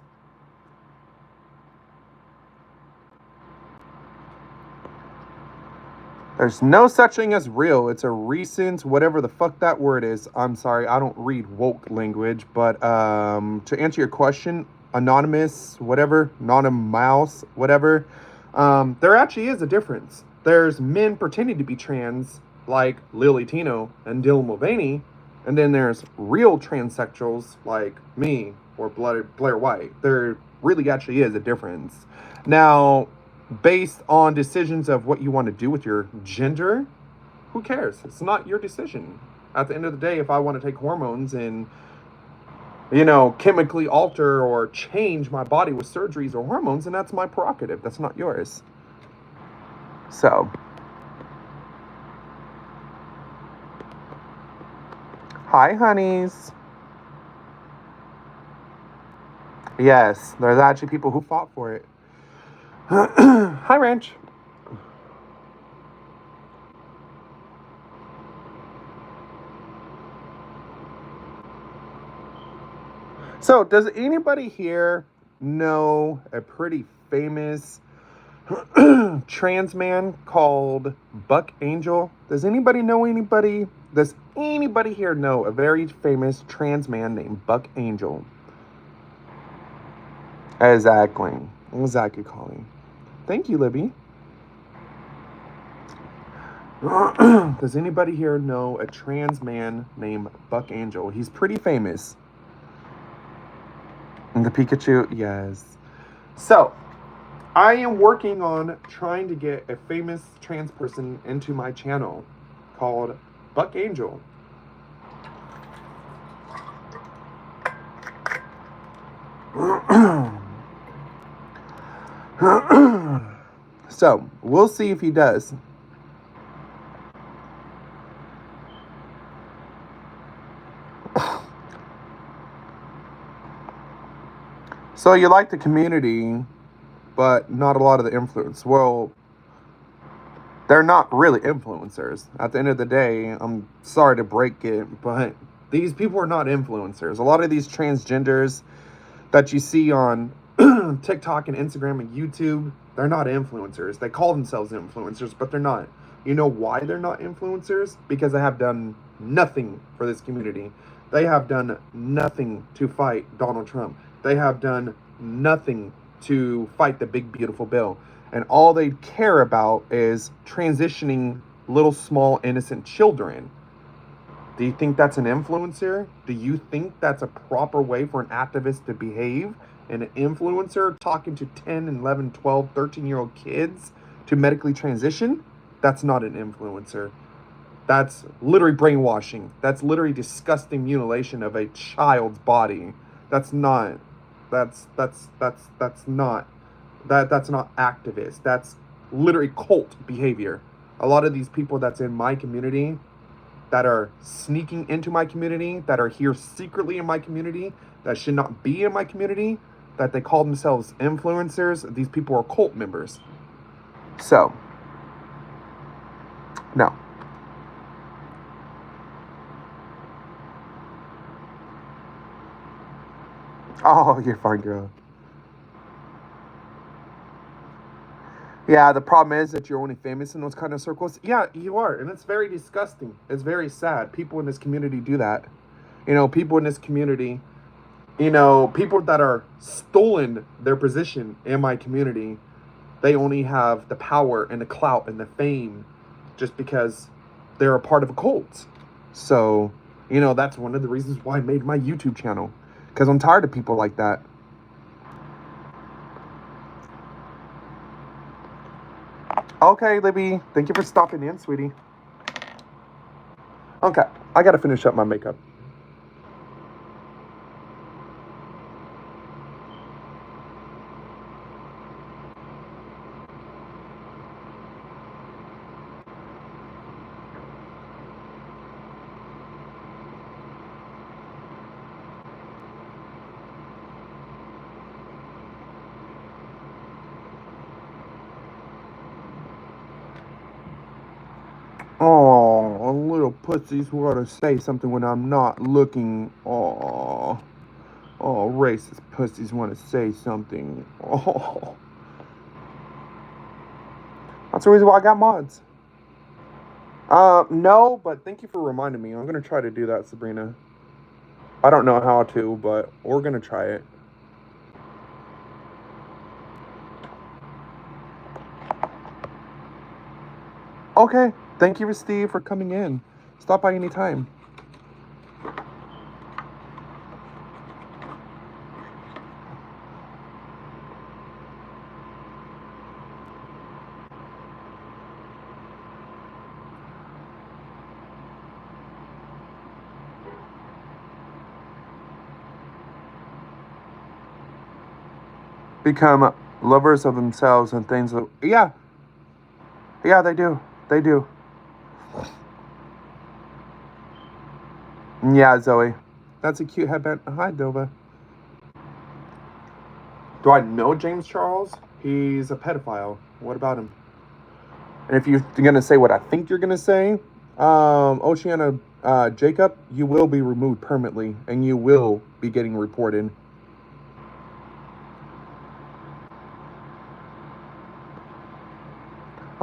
There's no such thing as real. It's a recent, whatever the fuck that word is. I'm sorry, I don't read woke language. But to answer your question, anonymous, whatever, not a mouse, whatever, there actually is a difference. There's men pretending to be trans, like Lily Tino and Dylan Mulvaney, and then there's real transsexuals like me or Blair White. There really actually is a difference. Now, based on decisions of what you want to do with your gender, who cares? It's not your decision. At the end of the day, if I want to take hormones and, chemically alter or change my body with surgeries or hormones, then that's my prerogative. That's not yours. So, hi, honeys. Yes, there's actually people who fought for it. Hi, Ranch. So, does anybody here know a pretty famous trans man called Buck Angel? Does anybody know anybody? Does anybody here know a very famous trans man named Buck Angel? Exactly, Colleen. Thank you, Libby. Does anybody here know a trans man named Buck Angel? He's pretty famous. And the Pikachu, yes. So, I am working on trying to get a famous trans person into my channel called Buck Angel. So, we'll see if he does. So, you like the community, but not a lot of the influence. Well, they're not really influencers. At the end of the day, I'm sorry to break it, but these people are not influencers. A lot of these transgenders that you see on TikTok and Instagram and YouTube, they're not influencers. They call themselves influencers, but they're not. You know why they're not influencers? Because they have done nothing for this community. They have done nothing to fight Donald Trump. They have done nothing to fight the big, beautiful bill. And all they care about is transitioning little, small, innocent children. Do you think that's an influencer? Do you think that's a proper way for an activist to behave? An influencer talking to 10, 11, 12, 13-year-old kids to medically transition? That's not an influencer. That's literally brainwashing. That's literally disgusting mutilation of a child's body. That's not. That's not. That's not activist. That's literally cult behavior. A lot of these people that's in my community, that are sneaking into my community, that are here secretly in my community, that should not be in my community, that they call themselves influencers, these people are cult members. So, no. Oh, you're fine, girl. Yeah, the problem is that you're only famous in those kind of circles. Yeah, you are. And it's very disgusting. It's very sad. People in this community do that. People in this community, people that are stolen their position in my community, they only have the power and the clout and the fame just because they're a part of a cult. So, that's one of the reasons why I made my YouTube channel. Because I'm tired of people like that. Okay, Libby. Thank you for stopping in, sweetie. Okay, I gotta finish up my makeup. Oh, little pussies want to say something when I'm not looking. Oh, racist pussies want to say something. Oh, that's the reason why I got mods. No, but thank you for reminding me. I'm gonna try to do that, Sabrina. I don't know how to, but we're gonna try it. Okay, thank you, Steve, for coming in. Stop by anytime. Become lovers of themselves and things. Yeah, they do. They do. Yeah, Zoe. That's a cute headband. Hi, Dova. Do I know James Charles? He's a pedophile. What about him? And if you're gonna say what I think you're gonna say, Oceana Jacob, you will be removed permanently, and you will be getting reported.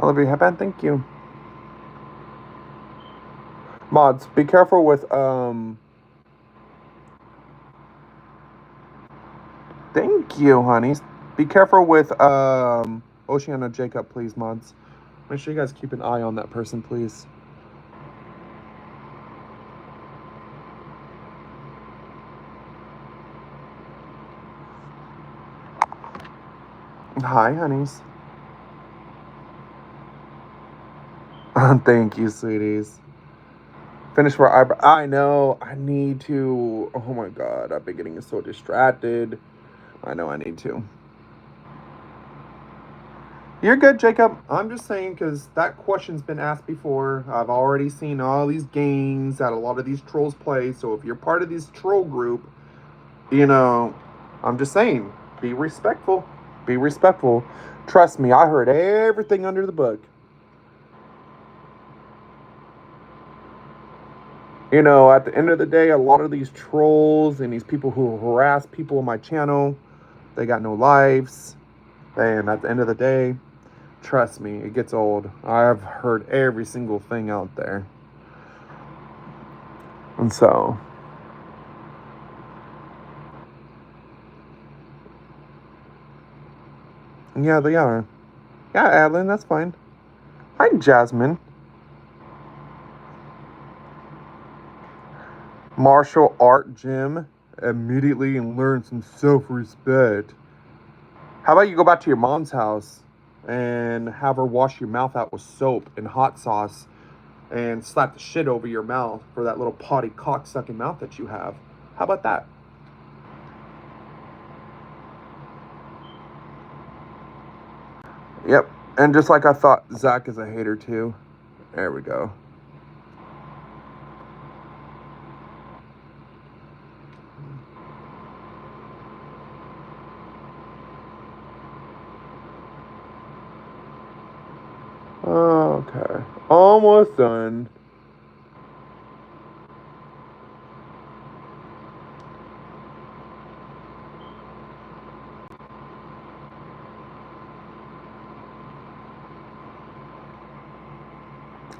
Olivia Headband, thank you. Mods, be careful with Thank you, honeys. Be careful with Oceana Jacob, please, mods. Make sure you guys keep an eye on that person, please. Hi, honeys. Thank you, sweeties. Finish for eyebrow. I know. I need to. Oh my god. I've been getting so distracted. I know I need to. You're good, Jacob. I'm just saying because that question's been asked before. I've already seen all these games that a lot of these trolls play. So if you're part of this troll group, I'm just saying, be respectful. Be respectful. Trust me, I heard everything under the book. At the end of the day, a lot of these trolls and these people who harass people on my channel, they got no lives. And at the end of the day, trust me, it gets old. I've heard every single thing out there. And so, Yeah, they are. Yeah, Adeline, that's fine. Hi, Jasmine. Martial art gym immediately and learn some self-respect. How about you go back to your mom's house and have her wash your mouth out with soap and hot sauce and slap the shit over your mouth for that little potty cock-sucking mouth that you have? How about that? Yep. And just like I thought, Zach is a hater too. There we go. Okay. Almost done.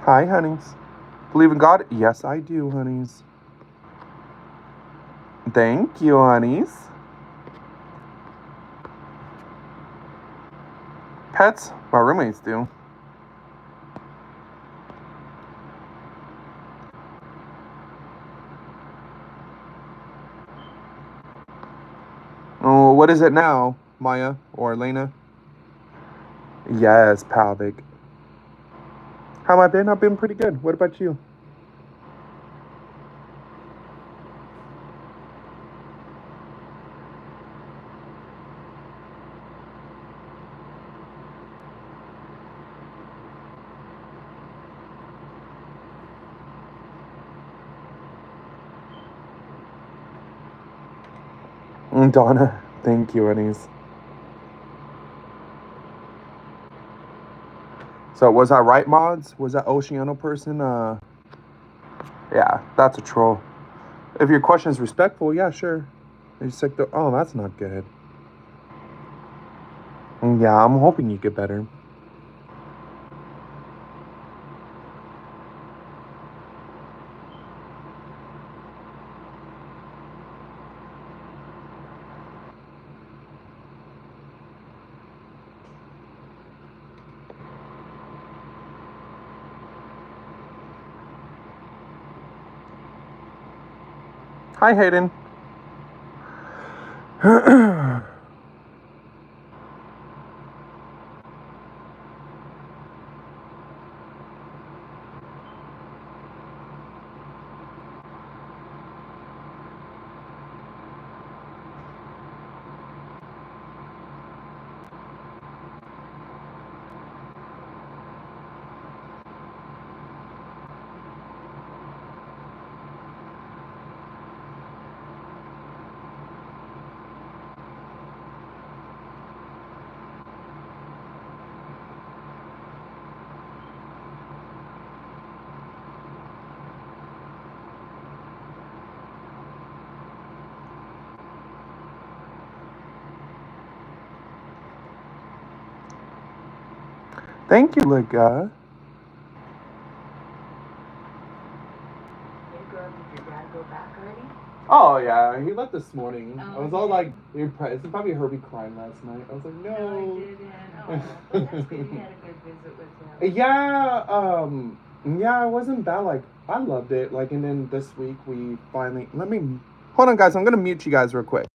Hi, honeys. Believe in God? Yes, I do, honeys. Thank you, honeys. Pets? My roommates do. Oh, what is it now, Maya or Elena? Yes, Palvik. How have I been? I've been pretty good. What about you? Donna, thank you, honeys. So was I right, mods? Was that Oceano person? Yeah, that's a troll. If your question is respectful, yeah, sure. You just like oh, that's not good. Yeah, I'm hoping you get better. Hi, Hayden. Thank you, Liga. Oh yeah, he left this morning. I was all like, it's probably Herbie crying last night. I was like, no. No, he didn't. Oh, well, that's good. You had a good visit with him. Yeah, it wasn't bad. Like, I loved it. Like, and then this week we finally hold on, guys. I'm gonna mute you guys real quick.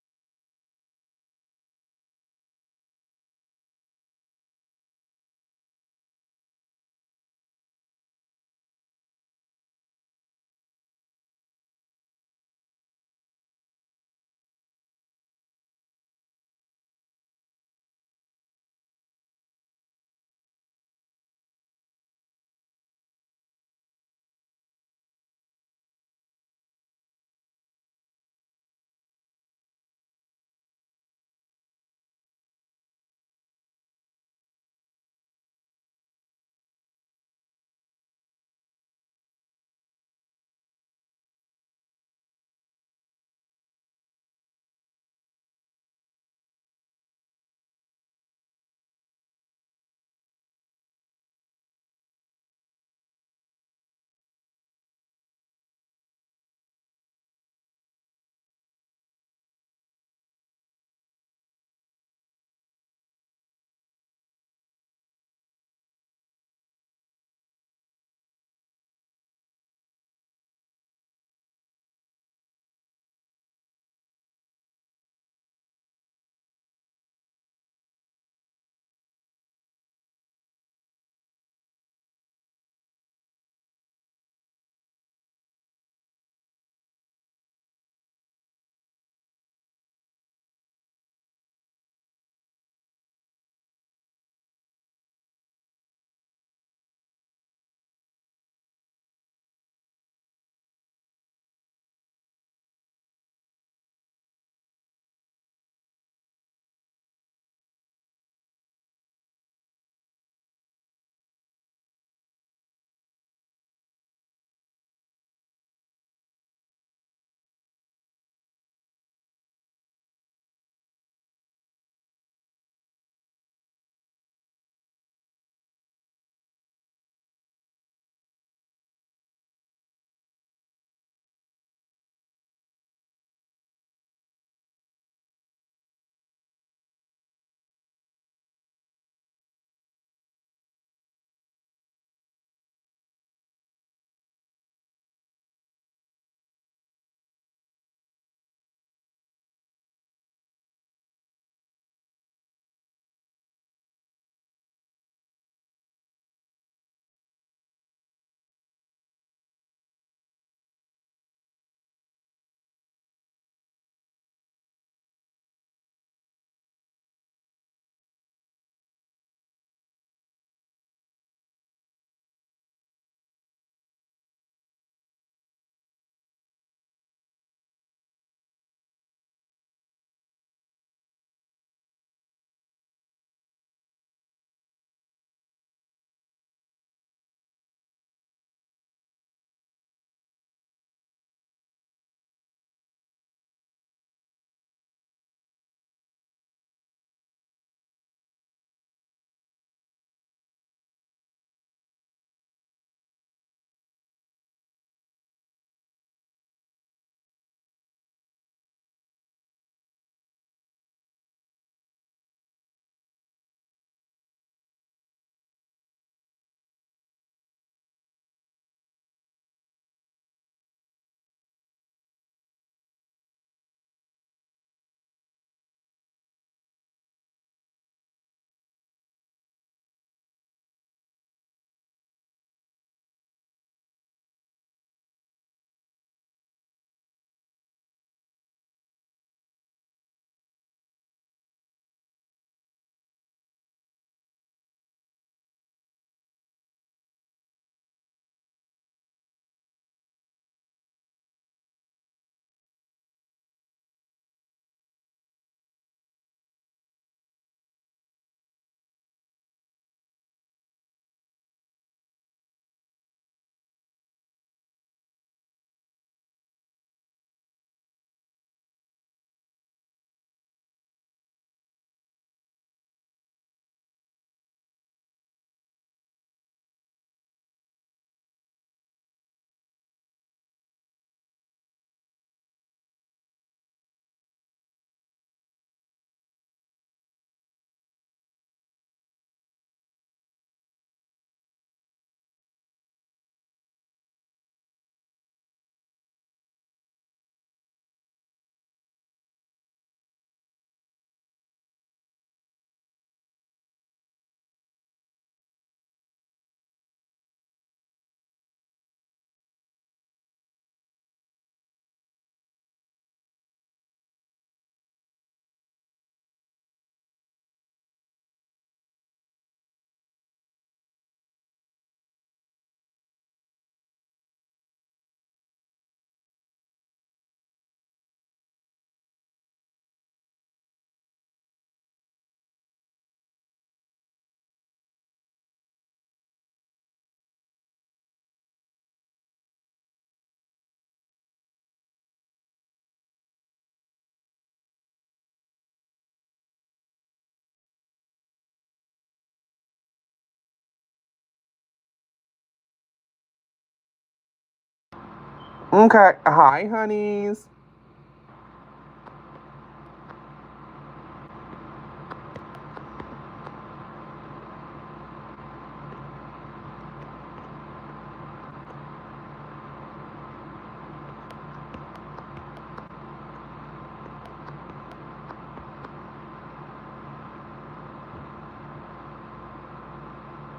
Okay. Hi, honeys.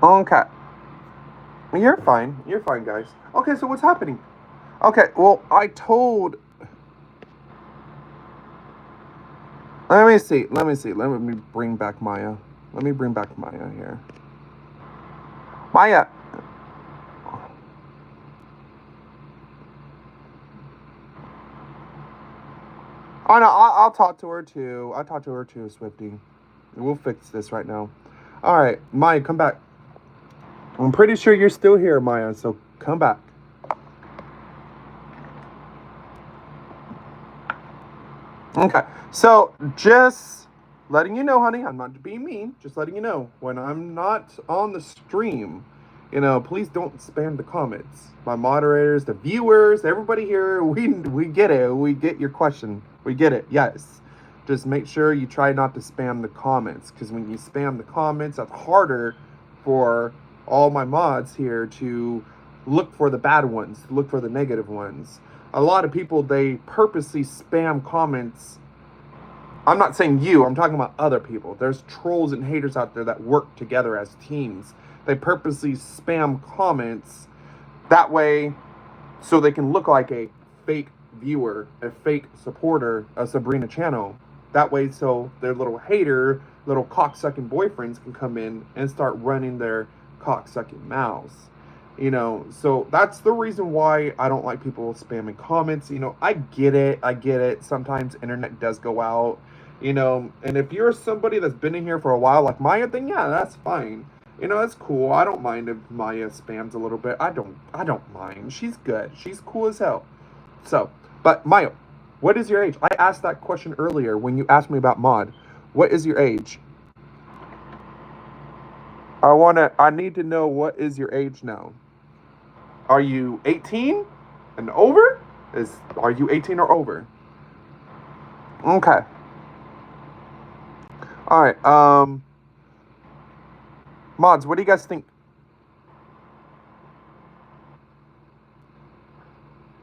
Okay. You're fine. You're fine, guys. Okay, so what's happening? Okay, well, I told. Let me see. Let me see. Let me bring back Maya. Let me bring back Maya here. Maya. Oh no, I'll talk to her too. I'll talk to her too, Swifty. We'll fix this right now. All right, Maya, come back. I'm pretty sure you're still here, Maya. So come back. Okay. So just letting you know, honey, I'm not being mean. Just letting you know, when I'm not on the stream, please don't spam the comments. My moderators, the viewers, everybody here, we get it. We get your question. We get it. Yes. Just make sure you try not to spam the comments, because when you spam the comments, it's harder for all my mods here to look for the bad ones, to look for the negative ones. A lot of people, they purposely spam comments. I'm not saying you, I'm talking about other people. There's trolls and haters out there that work together as teams. They purposely spam comments that way so they can look like a fake viewer, a fake supporter of Sabrina channel. That way, so their little hater, little cocksucking boyfriends can come in and start running their cocksucking mouths. So that's the reason why I don't like people spamming comments. I get it. I get it. Sometimes internet does go out. And if you're somebody that's been in here for a while, like Maya, then yeah, that's fine. That's cool. I don't mind if Maya spams a little bit. I don't mind. She's good. She's cool as hell. So, but Maya, what is your age? I asked that question earlier when you asked me about mod. What is your age? I need to know, what is your age now? Are you 18 and over? Are you 18 or over? Okay. All right. Mods, what do you guys think?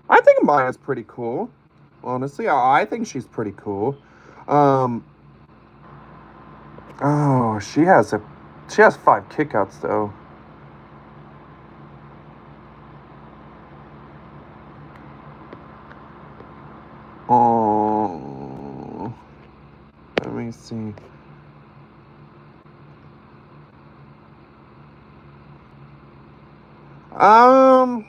I think Maya's pretty cool. Honestly, I think she's pretty cool. Um. Oh, she has 5 kickouts though. Oh, let me see. Um.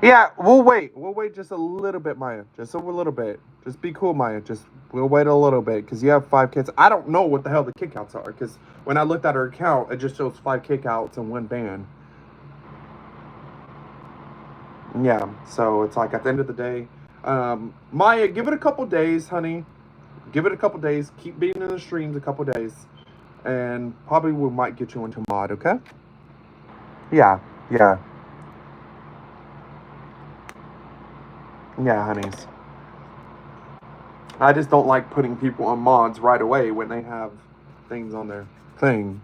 Yeah, we'll wait. We'll wait just a little bit, Maya. Just a little bit. Just be cool, Maya. We'll wait a little bit because you have 5 kids. I don't know what the hell the kickouts are, because when I looked at her account, it just shows 5 kickouts and 1 ban. Yeah, so it's like at the end of the day, Maya, give it a couple days, honey. Give it a couple days. Keep being in the streams a couple days, and probably we might get you into mod. Okay? Yeah, yeah, yeah, honeys. I just don't like putting people on mods right away when they have things on their thing.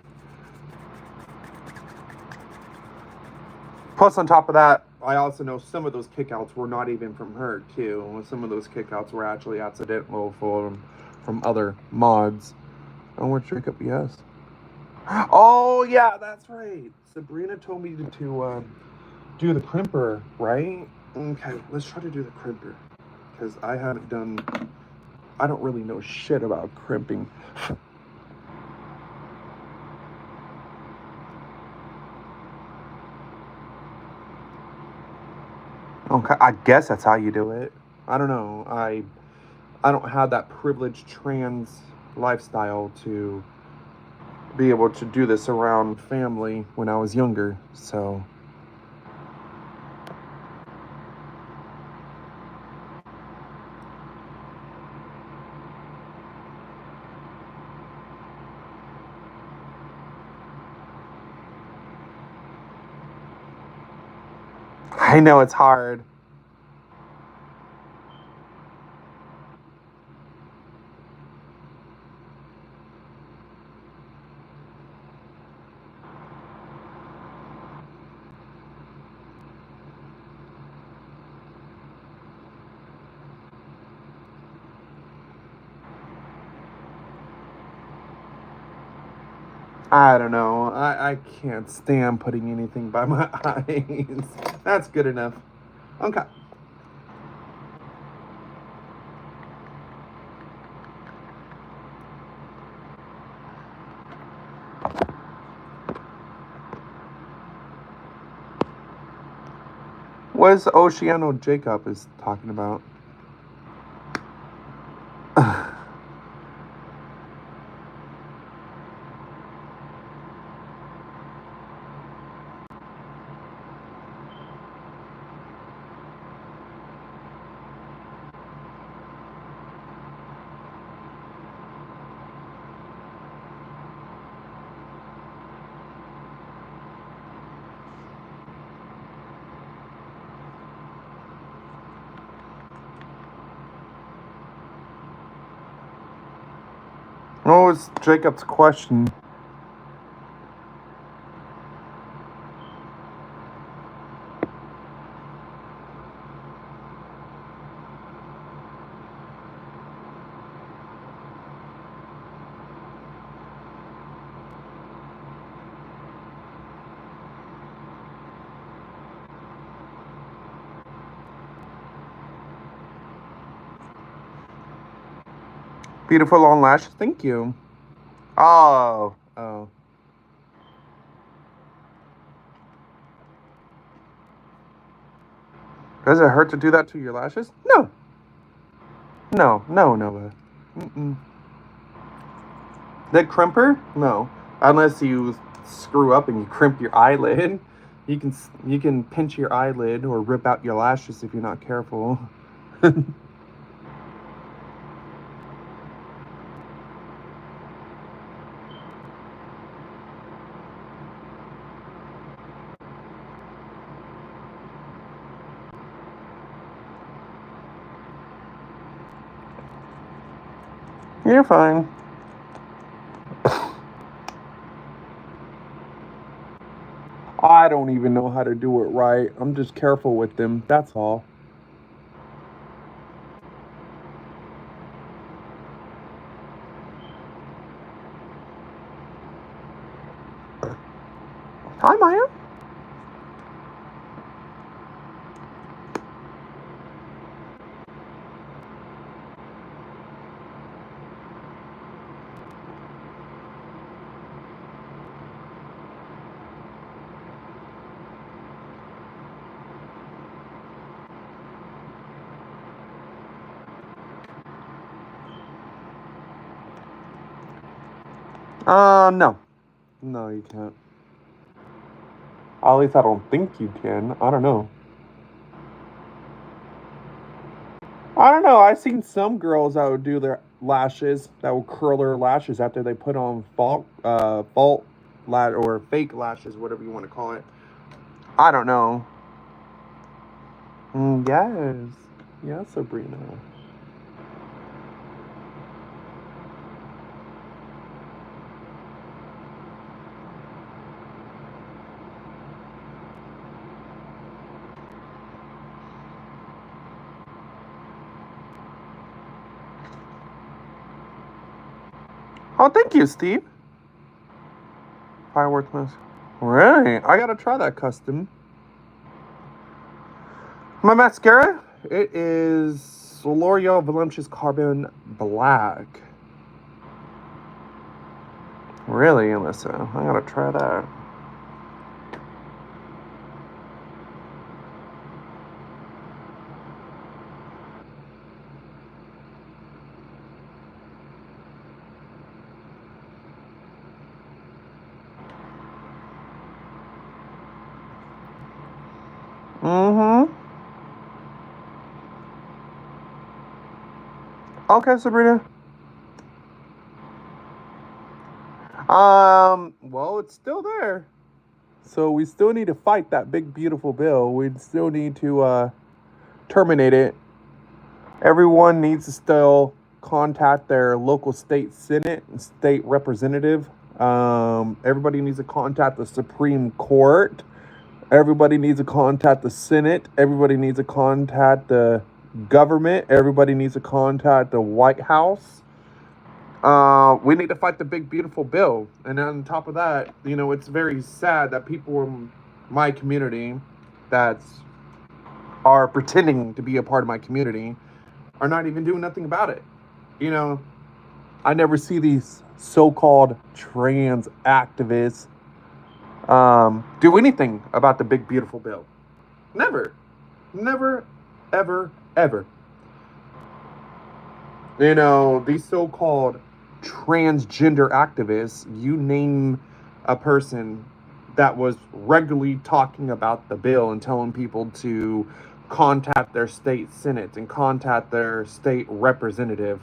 Plus, on top of that, I also know some of those kickouts were not even from her, too. Some of those kickouts were actually accidental from other mods. I want to drink up, yes. Oh, yeah, that's right. Sabrina told me to do the crimper, right? Okay, let's try to do the crimper. Because I don't really know shit about crimping. Okay, I guess that's how you do it. I don't know. I don't have that privileged trans lifestyle to be able to do this around family when I was younger. So I know it's hard. I don't know. I can't stand putting anything by my eyes. That's good enough. Okay. What is Oceano Jacob is talking about? What was Jacob's question? Beautiful long lashes. Thank you. Oh. Does it hurt to do that to your lashes? No. No. Mm-mm. The crimper? No. Unless you screw up and you crimp your eyelid. You can pinch your eyelid or rip out your lashes if you're not careful. You're fine. I don't even know how to do it right. I'm just careful with them. That's all. Hi, Maya. No. No, you can't. At least I don't think you can. I don't know. I don't know. I've seen some girls that would do their lashes, that would curl their lashes after they put on fault lash or fake lashes, whatever you want to call it. I don't know. Yes. Yes, Sabrina. Oh, thank you, Steve. Fireworks mask. Really? I gotta try that custom. My mascara, it is L'Oreal Voluptuous Carbon Black. Really, Alyssa? I gotta try that. Mm-hmm. Okay, Sabrina. Well, it's still there. So we still need to fight that big, beautiful bill. We still need to terminate it. Everyone needs to still contact their local state senate and state representative. Everybody needs to contact the Supreme Court. Everybody needs to contact the Senate. Everybody needs to contact the government. Everybody needs to contact the White House. We need to fight the big, beautiful bill. And on top of that, it's very sad that people in my community that are pretending to be a part of my community are not even doing nothing about it. I never see these so-called trans activists do anything about the big, beautiful bill. Never. Never, ever, ever. These so-called transgender activists, you name a person that was regularly talking about the bill and telling people to contact their state senate and contact their state representative,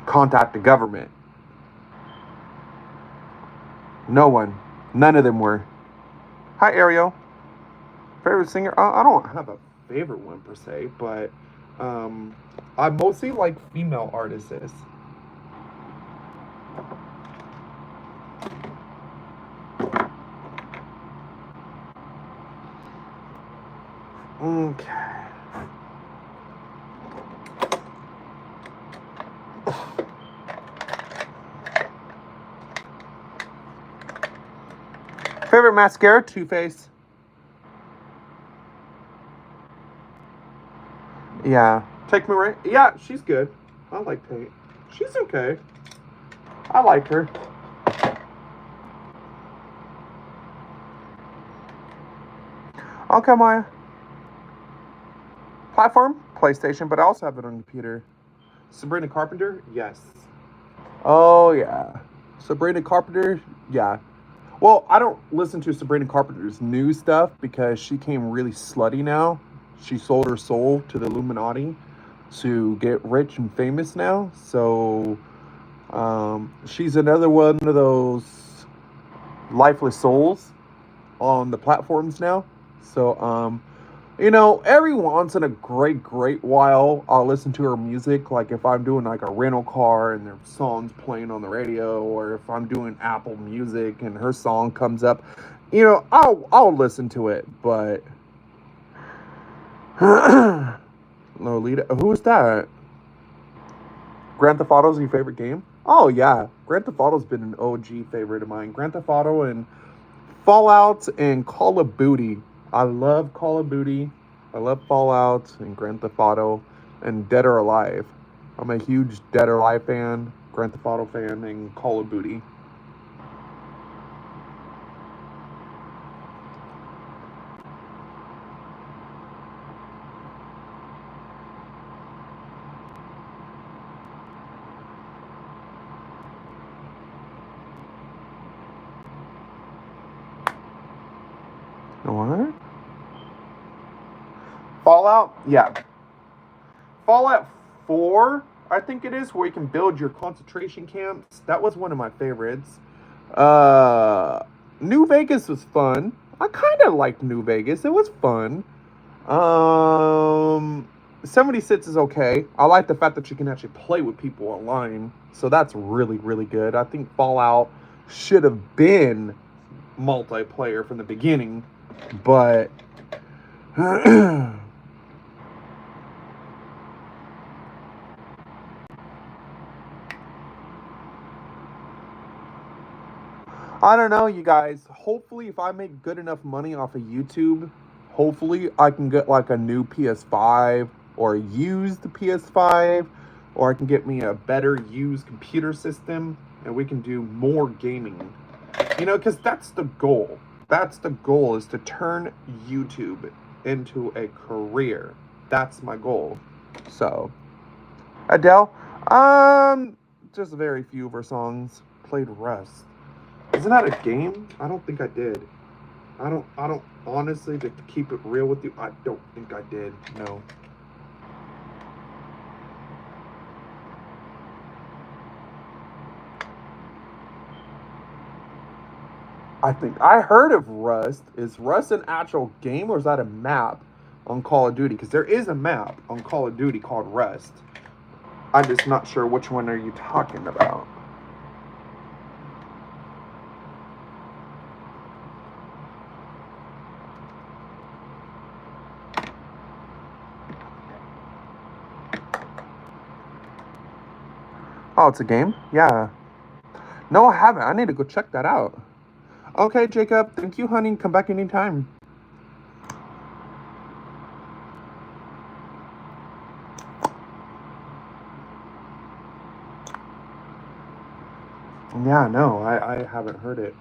contact the government. No one. None of them were. Hi, Ariel. Favorite singer? I don't have a favorite one per se, but I mostly like female artists. Okay. Favorite mascara? Too Faced. Yeah. Take Me Right. Yeah, she's good. I like Tate. She's okay. I like her. Okay, Maya. Platform? PlayStation, but I also have it on computer. Sabrina Carpenter? Yes. Oh, yeah. Sabrina Carpenter? Yeah. Well, I don't listen to Sabrina Carpenter's new stuff because she came really slutty now. She sold her soul to the Illuminati to get rich and famous now. So she's another one of those lifeless souls on the platforms now. So every once in a great while, I'll listen to her music. Like if I'm doing like a rental car and there's songs playing on the radio, or if I'm doing Apple Music and her song comes up, I'll listen to it. But Lolita, who's that? Grand Theft Auto's your favorite game? Oh yeah, Grand Theft Auto's been an OG favorite of mine. Grand Theft Auto and Fallout and Call of Duty. I love Call of Duty. I love Fallout and Grand Theft Auto and Dead or Alive. I'm a huge Dead or Alive fan, Grand Theft Auto fan, and Call of Duty. What? Fallout? Yeah. Fallout 4, I think it is, where you can build your concentration camps. That was one of my favorites. New Vegas was fun. I kind of liked New Vegas. It was fun. 76 is okay. I like the fact that you can actually play with people online. So that's really, really good. I think Fallout should have been multiplayer from the beginning. But I don't know, you guys. Hopefully, if I make good enough money off of YouTube, hopefully I can get like a new PS5 or a used PS5, or I can get me a better used computer system and we can do more gaming. Because that's the goal. That's the goal, is to turn YouTube into a career. That's my goal. So, Adele, just very few of her songs. Played Rust. Isn't that a game? I don't think I did. I don't honestly, to keep it real with you, I don't think I did. No. I think I heard of Rust. Is Rust an actual game or is that a map on Call of Duty? Because there is a map on Call of Duty called Rust. I'm just not sure which one are you talking about. Oh, it's a game? Yeah. No, I haven't. I need to go check that out. Okay, Jacob. Thank you, honey. Come back anytime. Yeah, no, I haven't heard it.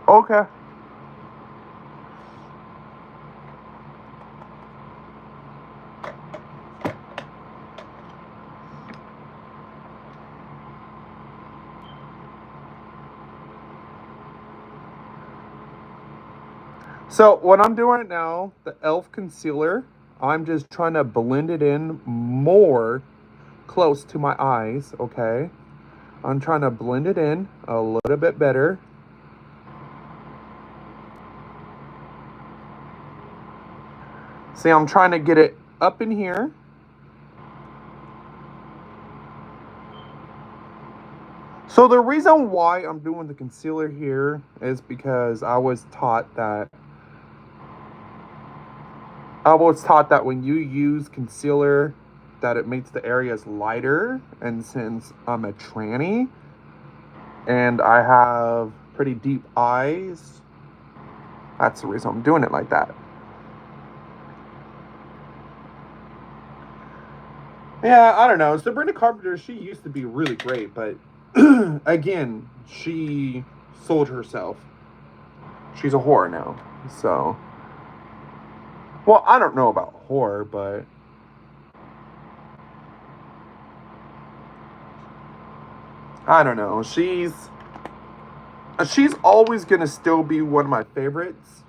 Okay. So what I'm doing right now, the e.l.f. concealer, I'm just trying to blend it in more close to my eyes, okay? I'm trying to blend it in a little bit better. See, I'm trying to get it up in here. So the reason why I'm doing the concealer here is because I was taught that when you use concealer that it makes the areas lighter, and since I'm a tranny and I have pretty deep eyes, that's the reason I'm doing it like that. Yeah, I don't know. Sabrina Carpenter, she used to be really great, but again, she sold herself. She's a whore now. So, well, I don't know about whore, but I don't know. She's always gonna still be one of my favorites.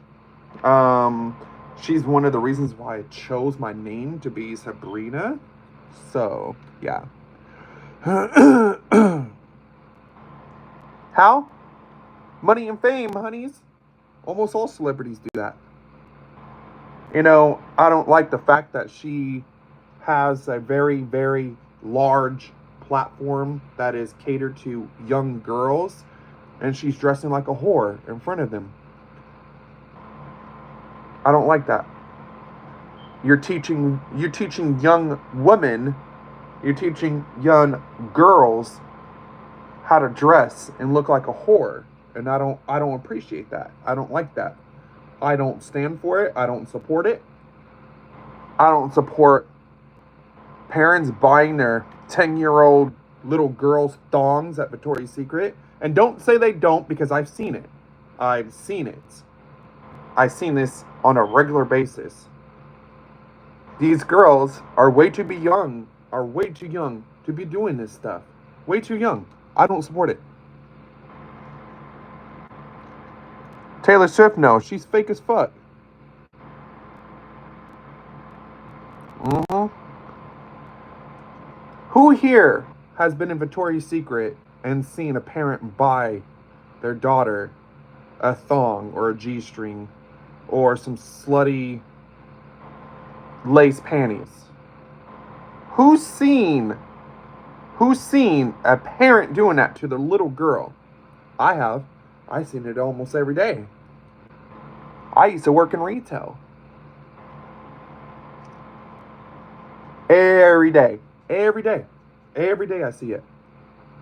Um, she's one of the reasons why I chose my name to be Sabrina. So, yeah. How? Money and fame, honeys. Almost all celebrities do that. You know, I don't like the fact that she has a very, very large platform that is catered to young girls, and she's dressing like a whore in front of them. I don't like that. You're teaching young women, you're teaching young girls how to dress and look like a whore. And I don't appreciate that. I don't like that. I don't stand for it. I don't support it. I don't support parents buying their 10-year-old little girls' thongs at Victoria's Secret. And don't say they don't, because I've seen it. I've seen it. I've seen this on a regular basis. These girls are way too young to be doing this stuff. Way too young. I don't support it. Taylor Swift, no, she's fake as fuck. Mm-hmm. Who here has been in Victoria's Secret and seen a parent buy their daughter a thong or a G-string or some slutty lace panties? Who's seen a parent doing that to their little girl? I have. I've seen it almost every day. I used to work in retail. Every day. Every day. Every day I see it.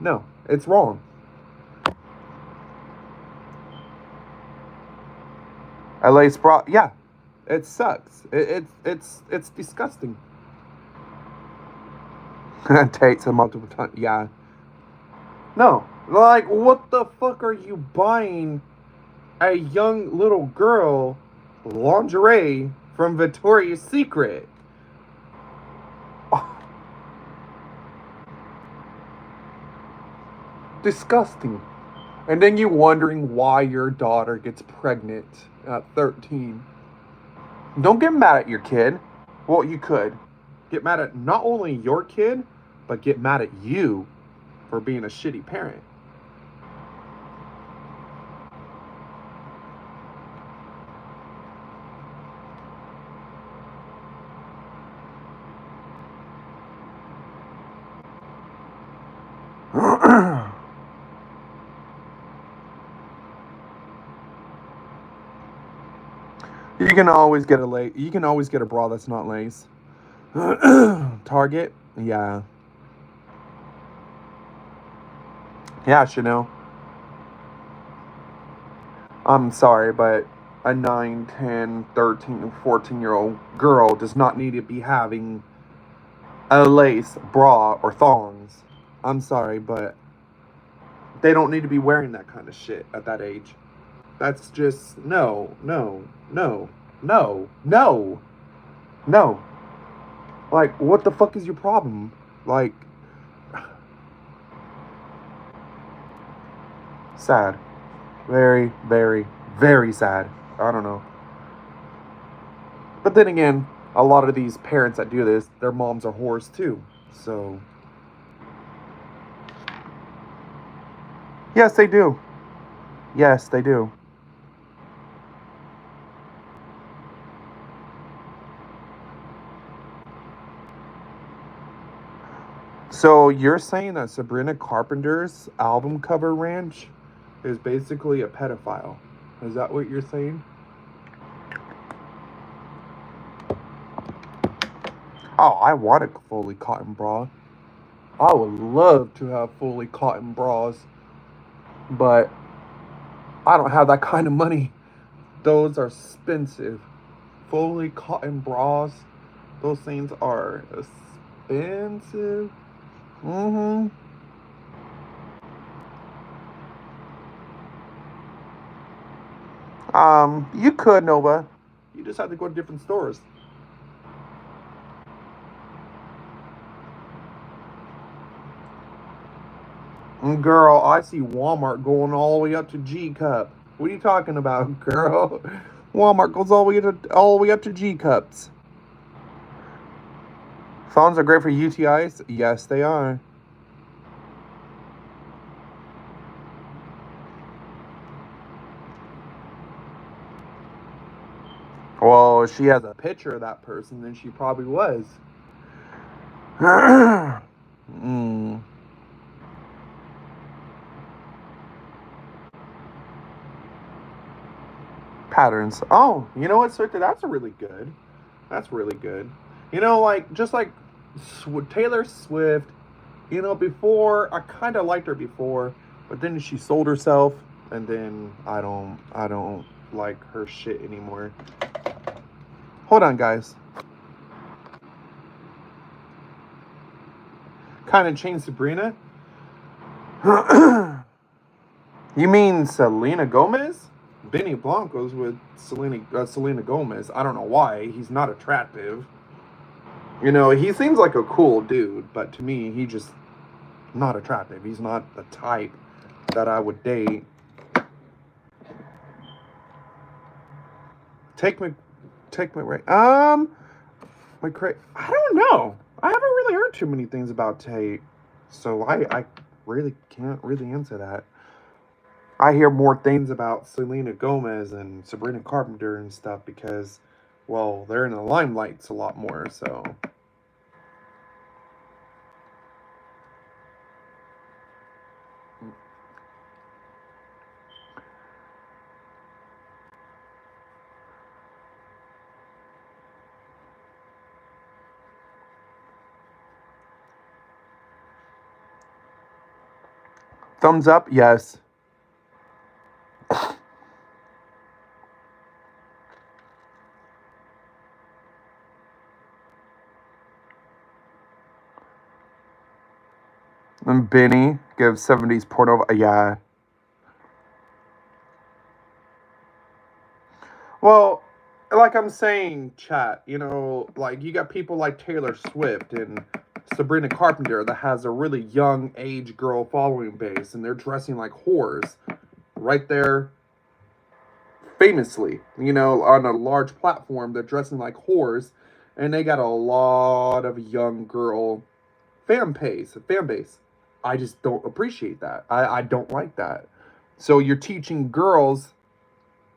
No, it's wrong. LA Sprout, yeah, it sucks. It's disgusting. Takes a multiple times. Yeah. No, like what the fuck are you buying a young little girl lingerie from Victoria's Secret. Disgusting. And then you wondering why your daughter gets pregnant at 13. Don't get mad at your kid. Well, you could. Get mad at not only your kid, but get mad at you for being a shitty parent. You can always get a bra that's not lace. Target, yeah. Yeah, Chanel. I'm sorry, but a 9, 10, 13, 14-year-old girl does not need to be having a lace bra or thongs. I'm sorry, but they don't need to be wearing that kind of shit at that age. That's just no. Like, what the fuck is your problem? Like, sad. Very, very, very sad. I don't know. But then again, a lot of these parents that do this, their moms are whores too. So, yes, they do. Yes, they do. So, you're saying that Sabrina Carpenter's album cover ranch is basically a pedophile? Is that what you're saying? Oh, I want a fully cotton bra. I would love to have fully cotton bras, but I don't have that kind of money. Those are expensive. Fully cotton bras, those things are expensive. Mm-hmm. You could, Nova. You just have to go to different stores. Girl, I see Walmart going all the way up to G cup. What are you talking about, girl? Walmart goes all the way up to G cups. Phones are great for UTIs. Yes, they are. Well, if she has a picture of that person, then she probably was. mm. Patterns. Oh, you know what, Circa? That's really good. That's really good. You know, like just like Taylor Swift. You know, before I kind of liked her before, but then she sold herself, and then I don't like her shit anymore. Hold on, guys. Kind of changed Sabrina. You mean Selena Gomez? Benny Blanco's with Selena Gomez. I don't know why. He's not attractive. You know, he seems like a cool dude, but to me, he just not attractive. He's not the type that I would date. Take me, right. I don't know. I haven't really heard too many things about Tate, so I really can't really answer that. I hear more things about Selena Gomez and Sabrina Carpenter and stuff because, well, they're in the limelights a lot more. So, thumbs up, yes. And Benny gives 70s porno. Yeah. Well, like I'm saying, chat, you know, like you got people like Taylor Swift and Sabrina Carpenter that has a really young age girl following base, and they're dressing like whores right there, famously, you know, on a large platform. They're dressing like whores, and they got a lot of young girl fan base. I just don't appreciate that. I don't like that. So you're teaching girls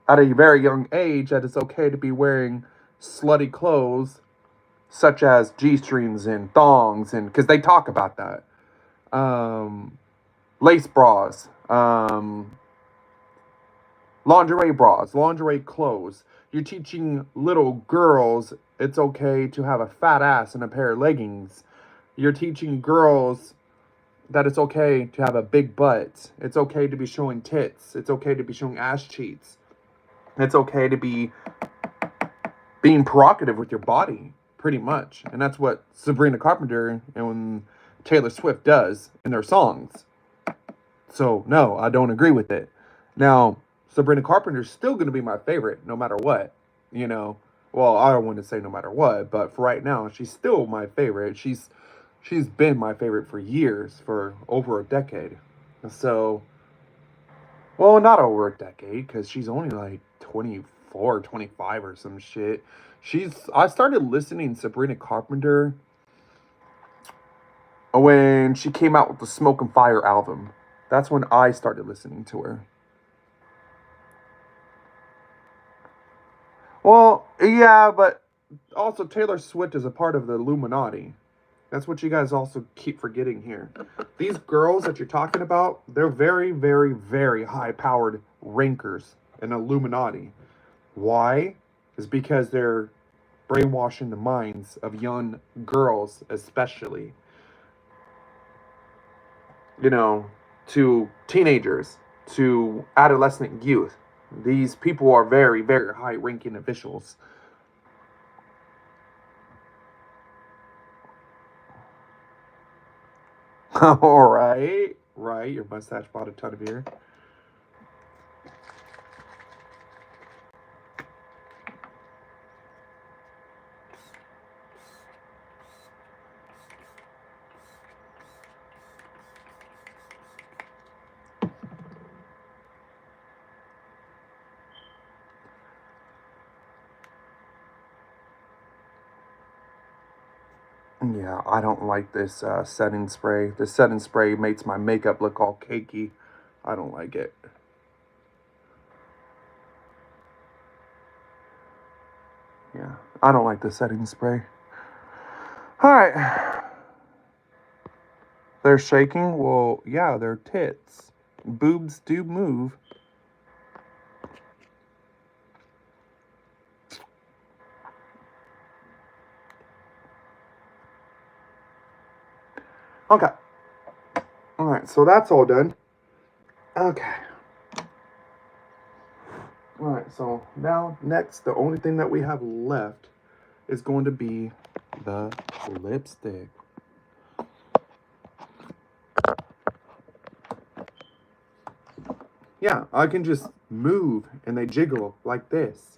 at a very young age that it's okay to be wearing slutty clothes such as g-strings and thongs, and because they talk about that, um, lace bras, lingerie bras, lingerie clothes. You're teaching little girls it's okay to have a fat ass and a pair of leggings. You're teaching girls that it's okay to have a big butt. It's okay to be showing tits. It's okay to be showing ass cheeks. It's okay to be being provocative with your body, pretty much. And that's what Sabrina Carpenter and Taylor Swift does in their songs. So, no, I don't agree with it. Now, Sabrina Carpenter's still going to be my favorite no matter what, you know. Well, I don't want to say no matter what, but for right now, she's still my favorite. She's been my favorite for years, for over a decade. So, well, not over a decade, because she's only like 24, 25 or some shit. I started listening to Sabrina Carpenter when she came out with the Smoke and Fire album. That's when I started listening to her. Well, yeah, but also Taylor Swift is a part of the Illuminati. That's what you guys also keep forgetting here. These girls that you're talking about, they're very, very, very high powered rankers in Illuminati. Why? Is because they're brainwashing the minds of young girls, especially, you know, to teenagers, to adolescent youth. These people are very, very high ranking officials. All right. Right. Your mustache bought a ton of beer. Yeah, I don't like this setting spray. This setting spray makes my makeup look all cakey. I don't like it. Yeah, I don't like the setting spray. All right. They're shaking? Well, yeah, they're tits. Boobs do move. Okay. All right, so that's all done. Okay. All right, so now next, the only thing that we have left is going to be the lipstick. Yeah, I can just move and they jiggle like this.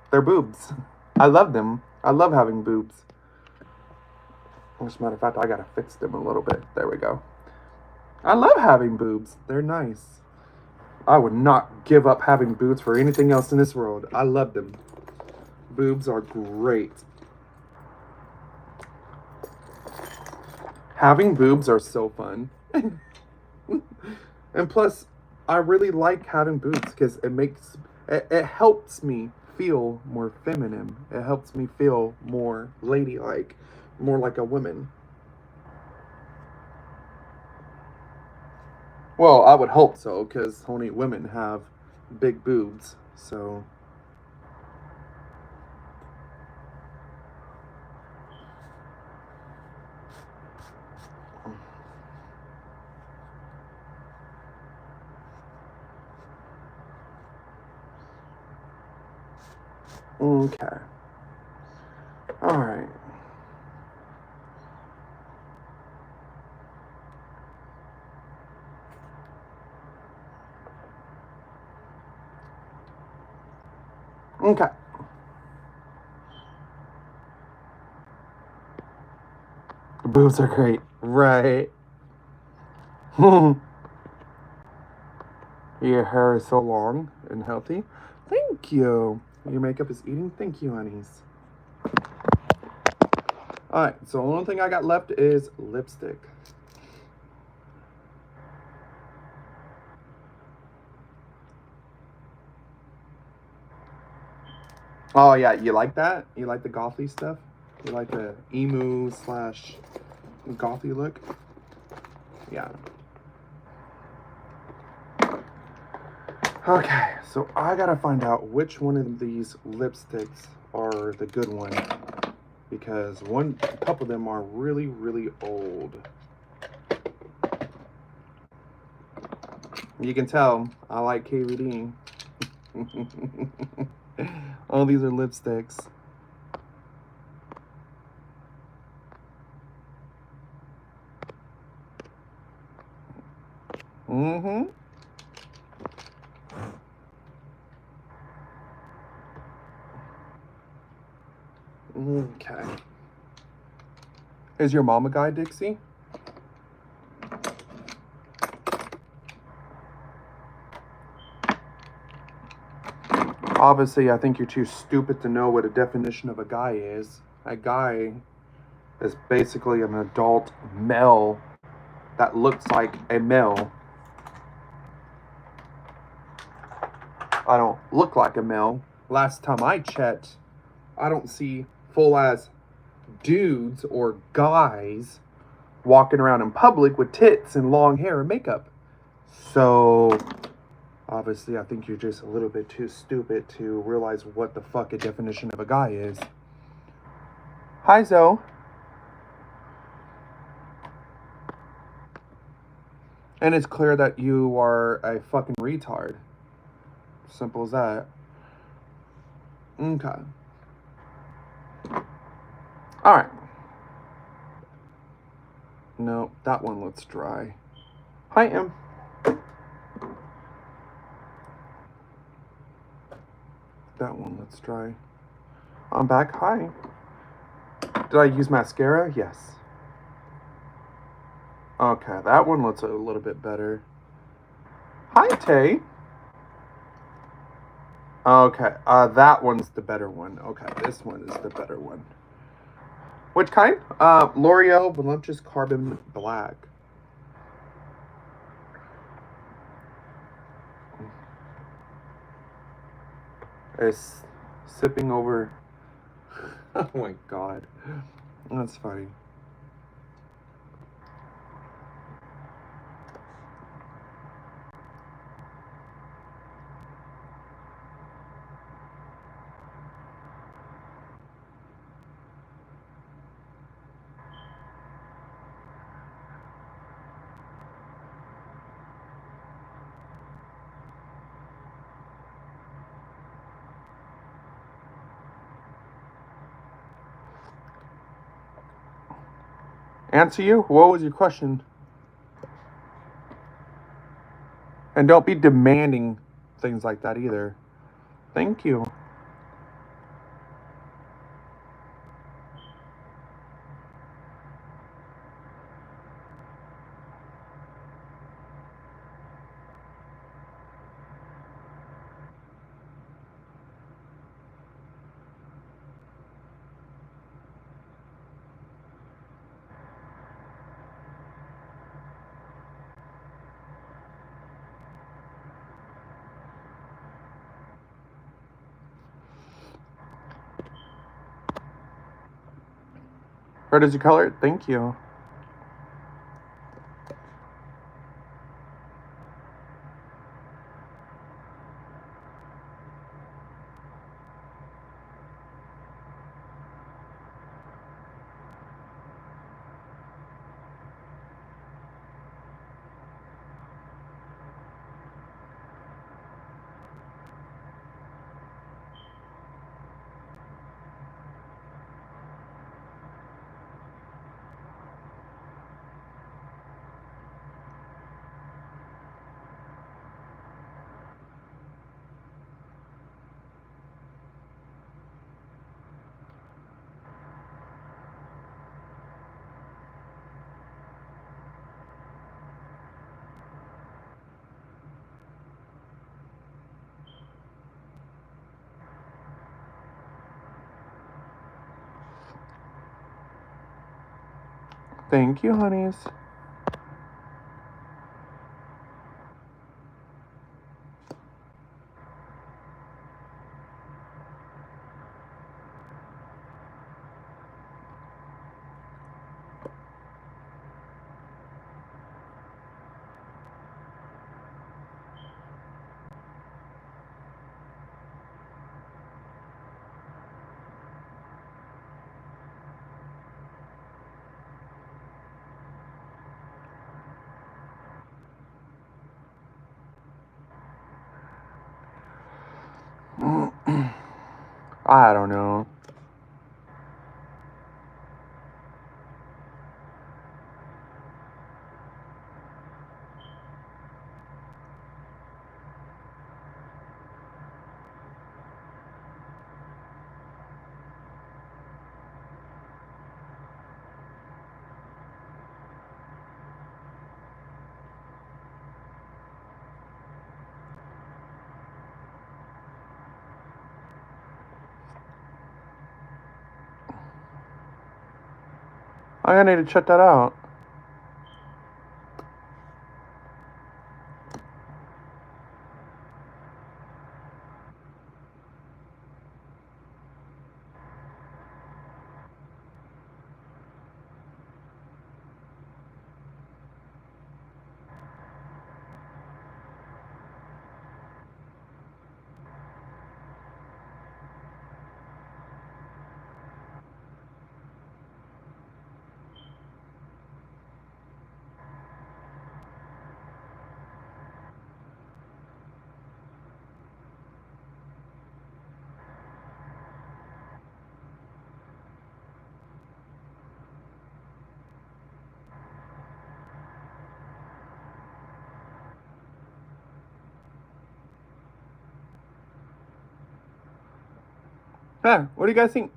They're boobs. I love them. I love having boobs. As a matter of fact, I gotta fix them a little bit. There we go. I love having boobs. They're nice. I would not give up having boobs for anything else in this world. I love them. Boobs are great. Having boobs are so fun. And plus, I really like having boobs because it helps me feel more feminine. It helps me feel more ladylike, more like a woman. Well, I would hope so because only women have big boobs. So, okay. All right. Okay. The boobs are great. Right. Your hair is so long and healthy. Thank you. Your makeup is eating. Thank you, honeys. Alright, so the only thing I got left is lipstick. Oh yeah, you like that? You like the gothy stuff? You like the emu slash gothy look? Yeah. Okay, so I gotta find out which one of these lipsticks are the good one, because a couple of them are really, really old. You can tell I like KVD. All these are lipsticks. Mm-hmm. Okay. Is your mom a guy, Dixie? Obviously, I think you're too stupid to know what a definition of a guy is. A guy is basically an adult male that looks like a male. I don't look like a male. Last time I checked, I don't see full ass dudes or guys walking around in public with tits and long hair and makeup. So, obviously, I think you're just a little bit too stupid to realize what the fuck a definition of a guy is. Hi, Zoe. And it's clear that you are a fucking retard. Simple as that. Okay. Alright. No, that one looks dry. Hi, Em. That one looks dry. I'm back. Hi. Did I use mascara? Yes. Okay, that one looks a little bit better. Hi, Tay. Okay, that one's the better one. Okay, this one is the better one. Which kind? L'Oreal Voluptuous Carbon Black. It's sipping over. Oh my god. That's funny. Answer you? What was your question? And don't be demanding things like that either. Thank you. Red is your color? Thank you. Thank you, honeys. I don't know. I'm gonna need to check that out. Yeah, what do you guys think?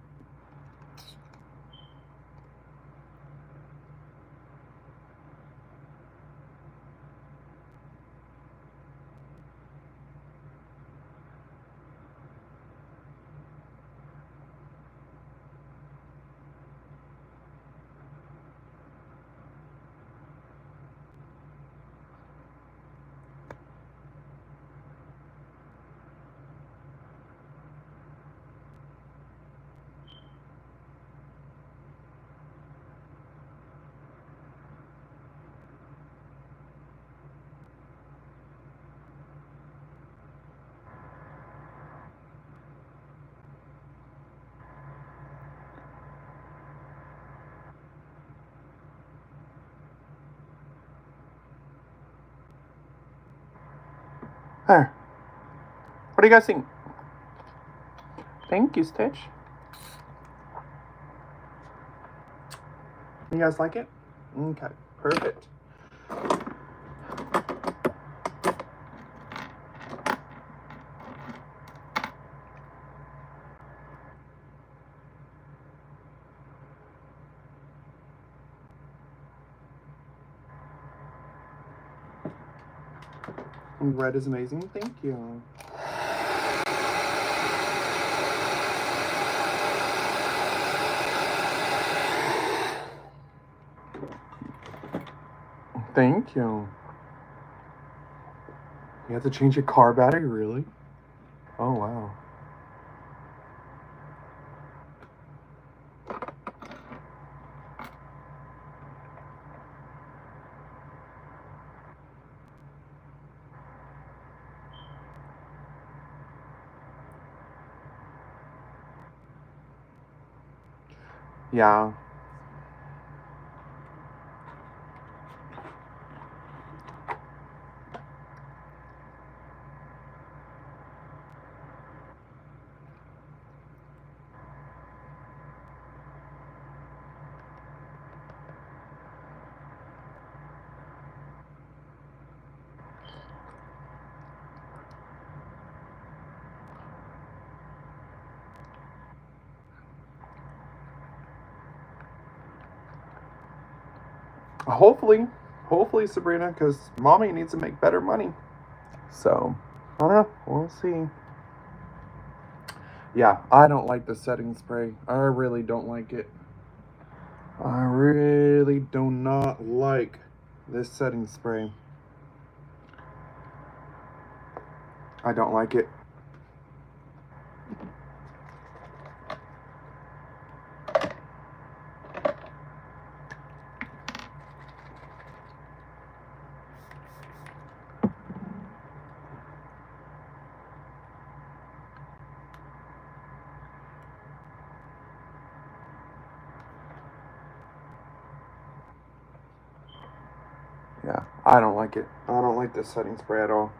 There. What do you guys think? Thank you, Stitch. You guys like it? Okay, perfect. Red is amazing. Thank you. Thank you. You have to change your car battery, really? Oh, wow. Yeah. Hopefully, Sabrina, because mommy needs to make better money. So, I don't know. We'll see. Yeah, I don't like the setting spray. I really don't like it. I really do not like this setting spray. I don't like it. Yeah, I don't like it. I don't like this setting spray at all.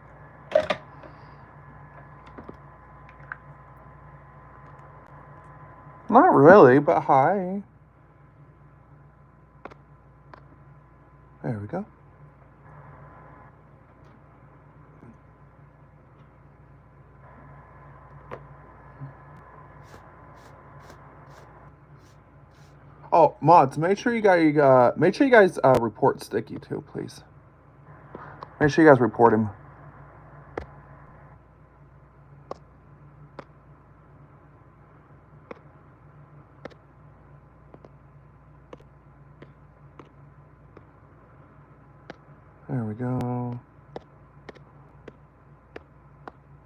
Not really, but hi. There we go. Oh, mods, make sure you guys report Sticky too, please. Make sure you guys report him. There we go.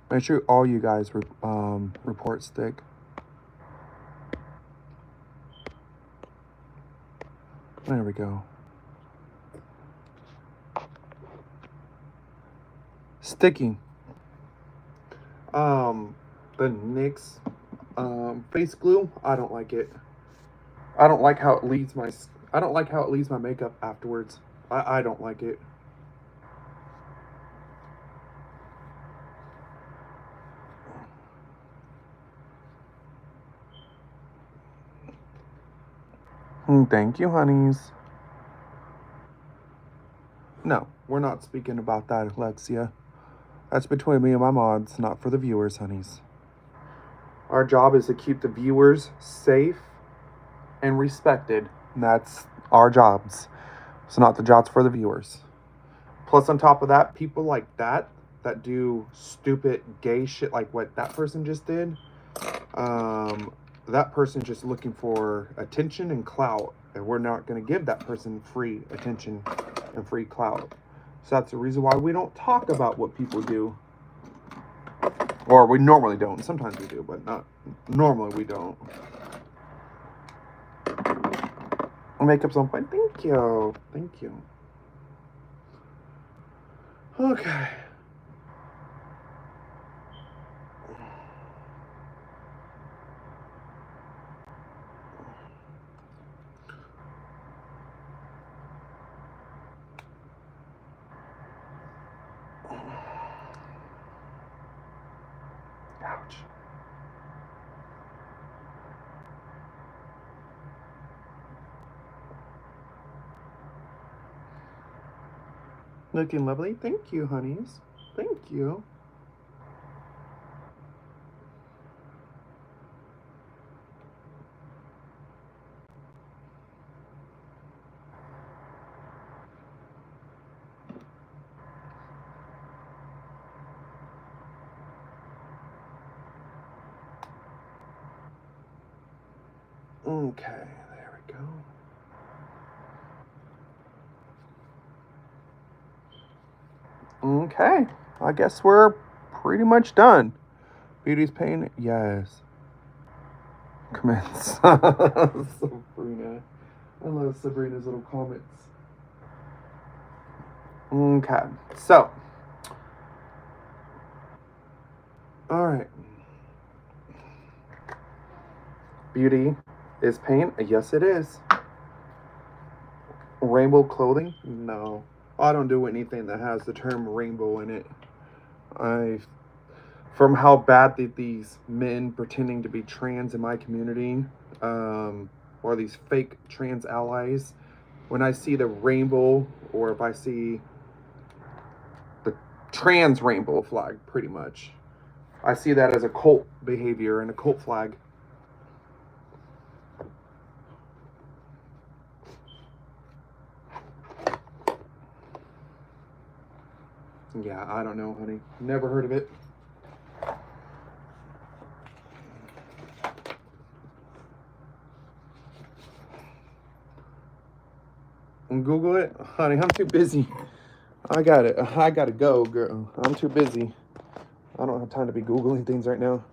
Make sure all you guys report Stick. There we go. Sticky. The NYX face glue. I don't like it. I don't like how it leaves my makeup afterwards. I don't like it. Thank you, honeys. No, we're not speaking about that, Alexia. That's between me and my mods, not for the viewers, honeys. Our job is to keep the viewers safe and respected. And that's our jobs. It's not the jobs for the viewers. Plus, on top of that, people like that do stupid gay shit like what that person just did. That person's just looking for attention and clout, and we're not going to give that person free attention and free clout. So that's the reason why we don't talk about what people do. Or we normally don't. Sometimes we do, but not normally we don't. Makeup's on point. Thank you. Thank you. Okay. Ouch. Looking lovely. Thank you, honeys. Thank you. Okay, there we go. Okay, I guess we're pretty much done. Beauty's pain, yes. Comments. Sabrina. I love Sabrina's little comments. Okay, so. Alright. Beauty is pain? Yes, it is. Rainbow clothing? No. I don't do anything that has the term rainbow in it. From how bad these men pretending to be trans in my community, or these fake trans allies, when I see the rainbow, or if I see the trans rainbow flag, pretty much, I see that as a cult behavior and a cult flag. Yeah, I don't know, honey. Never heard of it. Google it, honey. I'm too busy. I gotta go, girl. I'm too busy. I don't have time to be Googling things right now.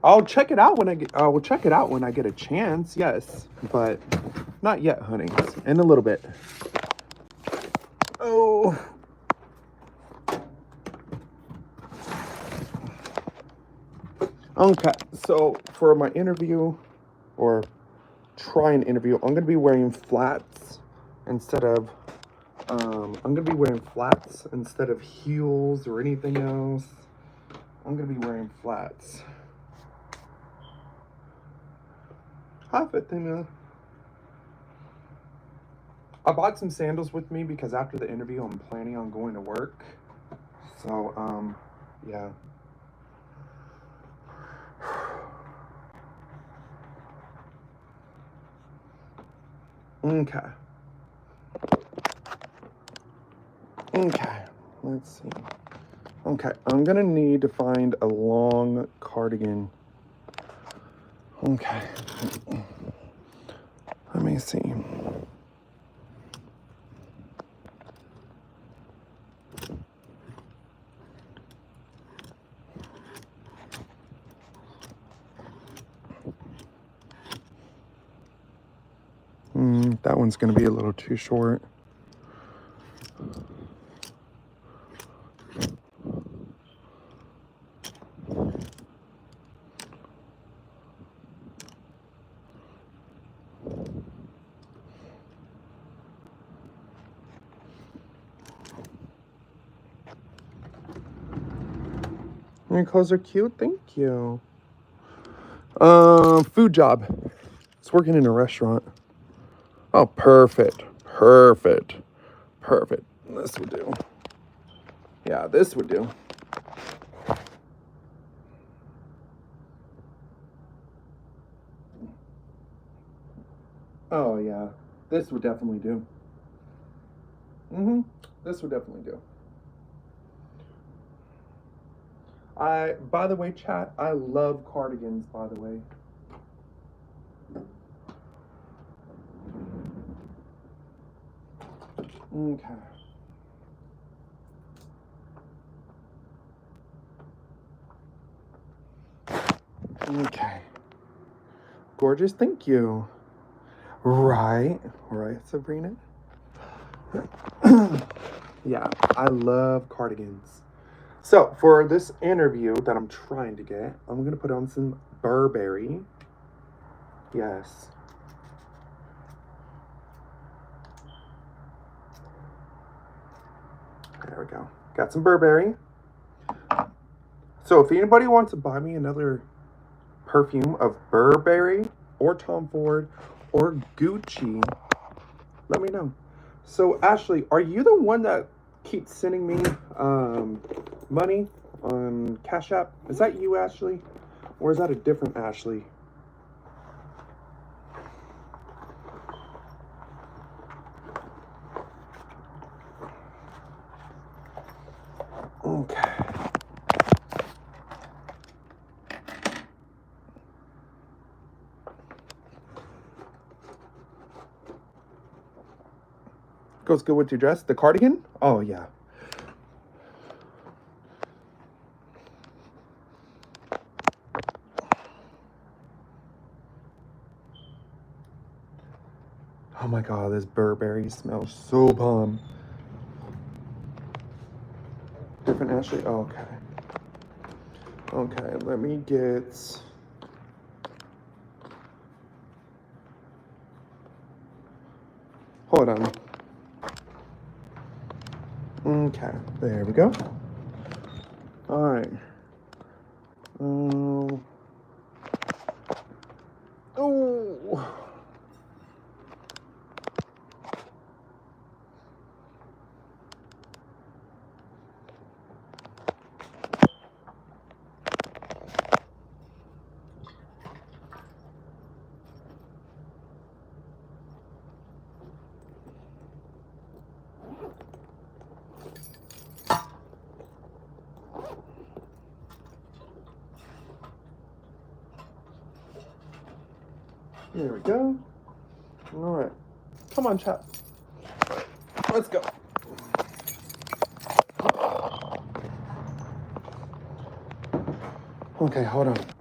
I'll check it out when I will check it out when I get a chance. Yes, but not yet, honey. In a little bit. Oh. Okay, so for my interview, or try an interview, I'm gonna be wearing flats instead of heels or anything else. I'm gonna be wearing flats. Hi, Fatima. I bought some sandals with me because after the interview, I'm planning on going to work. So, yeah. Okay. Okay. Let's see. Okay, I'm gonna need to find a long cardigan. Okay. Let me see. That one's gonna be a little too short. Your clothes are cute. Thank you. Food job. It's working in a restaurant. Oh, perfect. Perfect. Perfect. This would do. Yeah, this would do. Oh, yeah. This would definitely do. This would definitely do. By the way, chat, I love cardigans, by the way. Okay. Okay. Gorgeous, thank you. Right, Sabrina? Yeah, I love cardigans. So, for this interview that I'm trying to get, I'm going to put on some Burberry. Yes. There we go. Got some Burberry. So, if anybody wants to buy me another perfume of Burberry or Tom Ford or Gucci, let me know. So, Ashley, are you the one that keeps sending me money on Cash App? Is that you, Ashley? Or is that a different Ashley? Okay. Goes good with your dress. The cardigan? Oh, yeah. Oh my god, this Burberry smells so bomb. Different Ashley? Oh, okay. Okay, let me get... Hold on. Okay, there we go. Alright. Oh. There we go. Alright. Come on, chat. Let's go. Okay, hold on.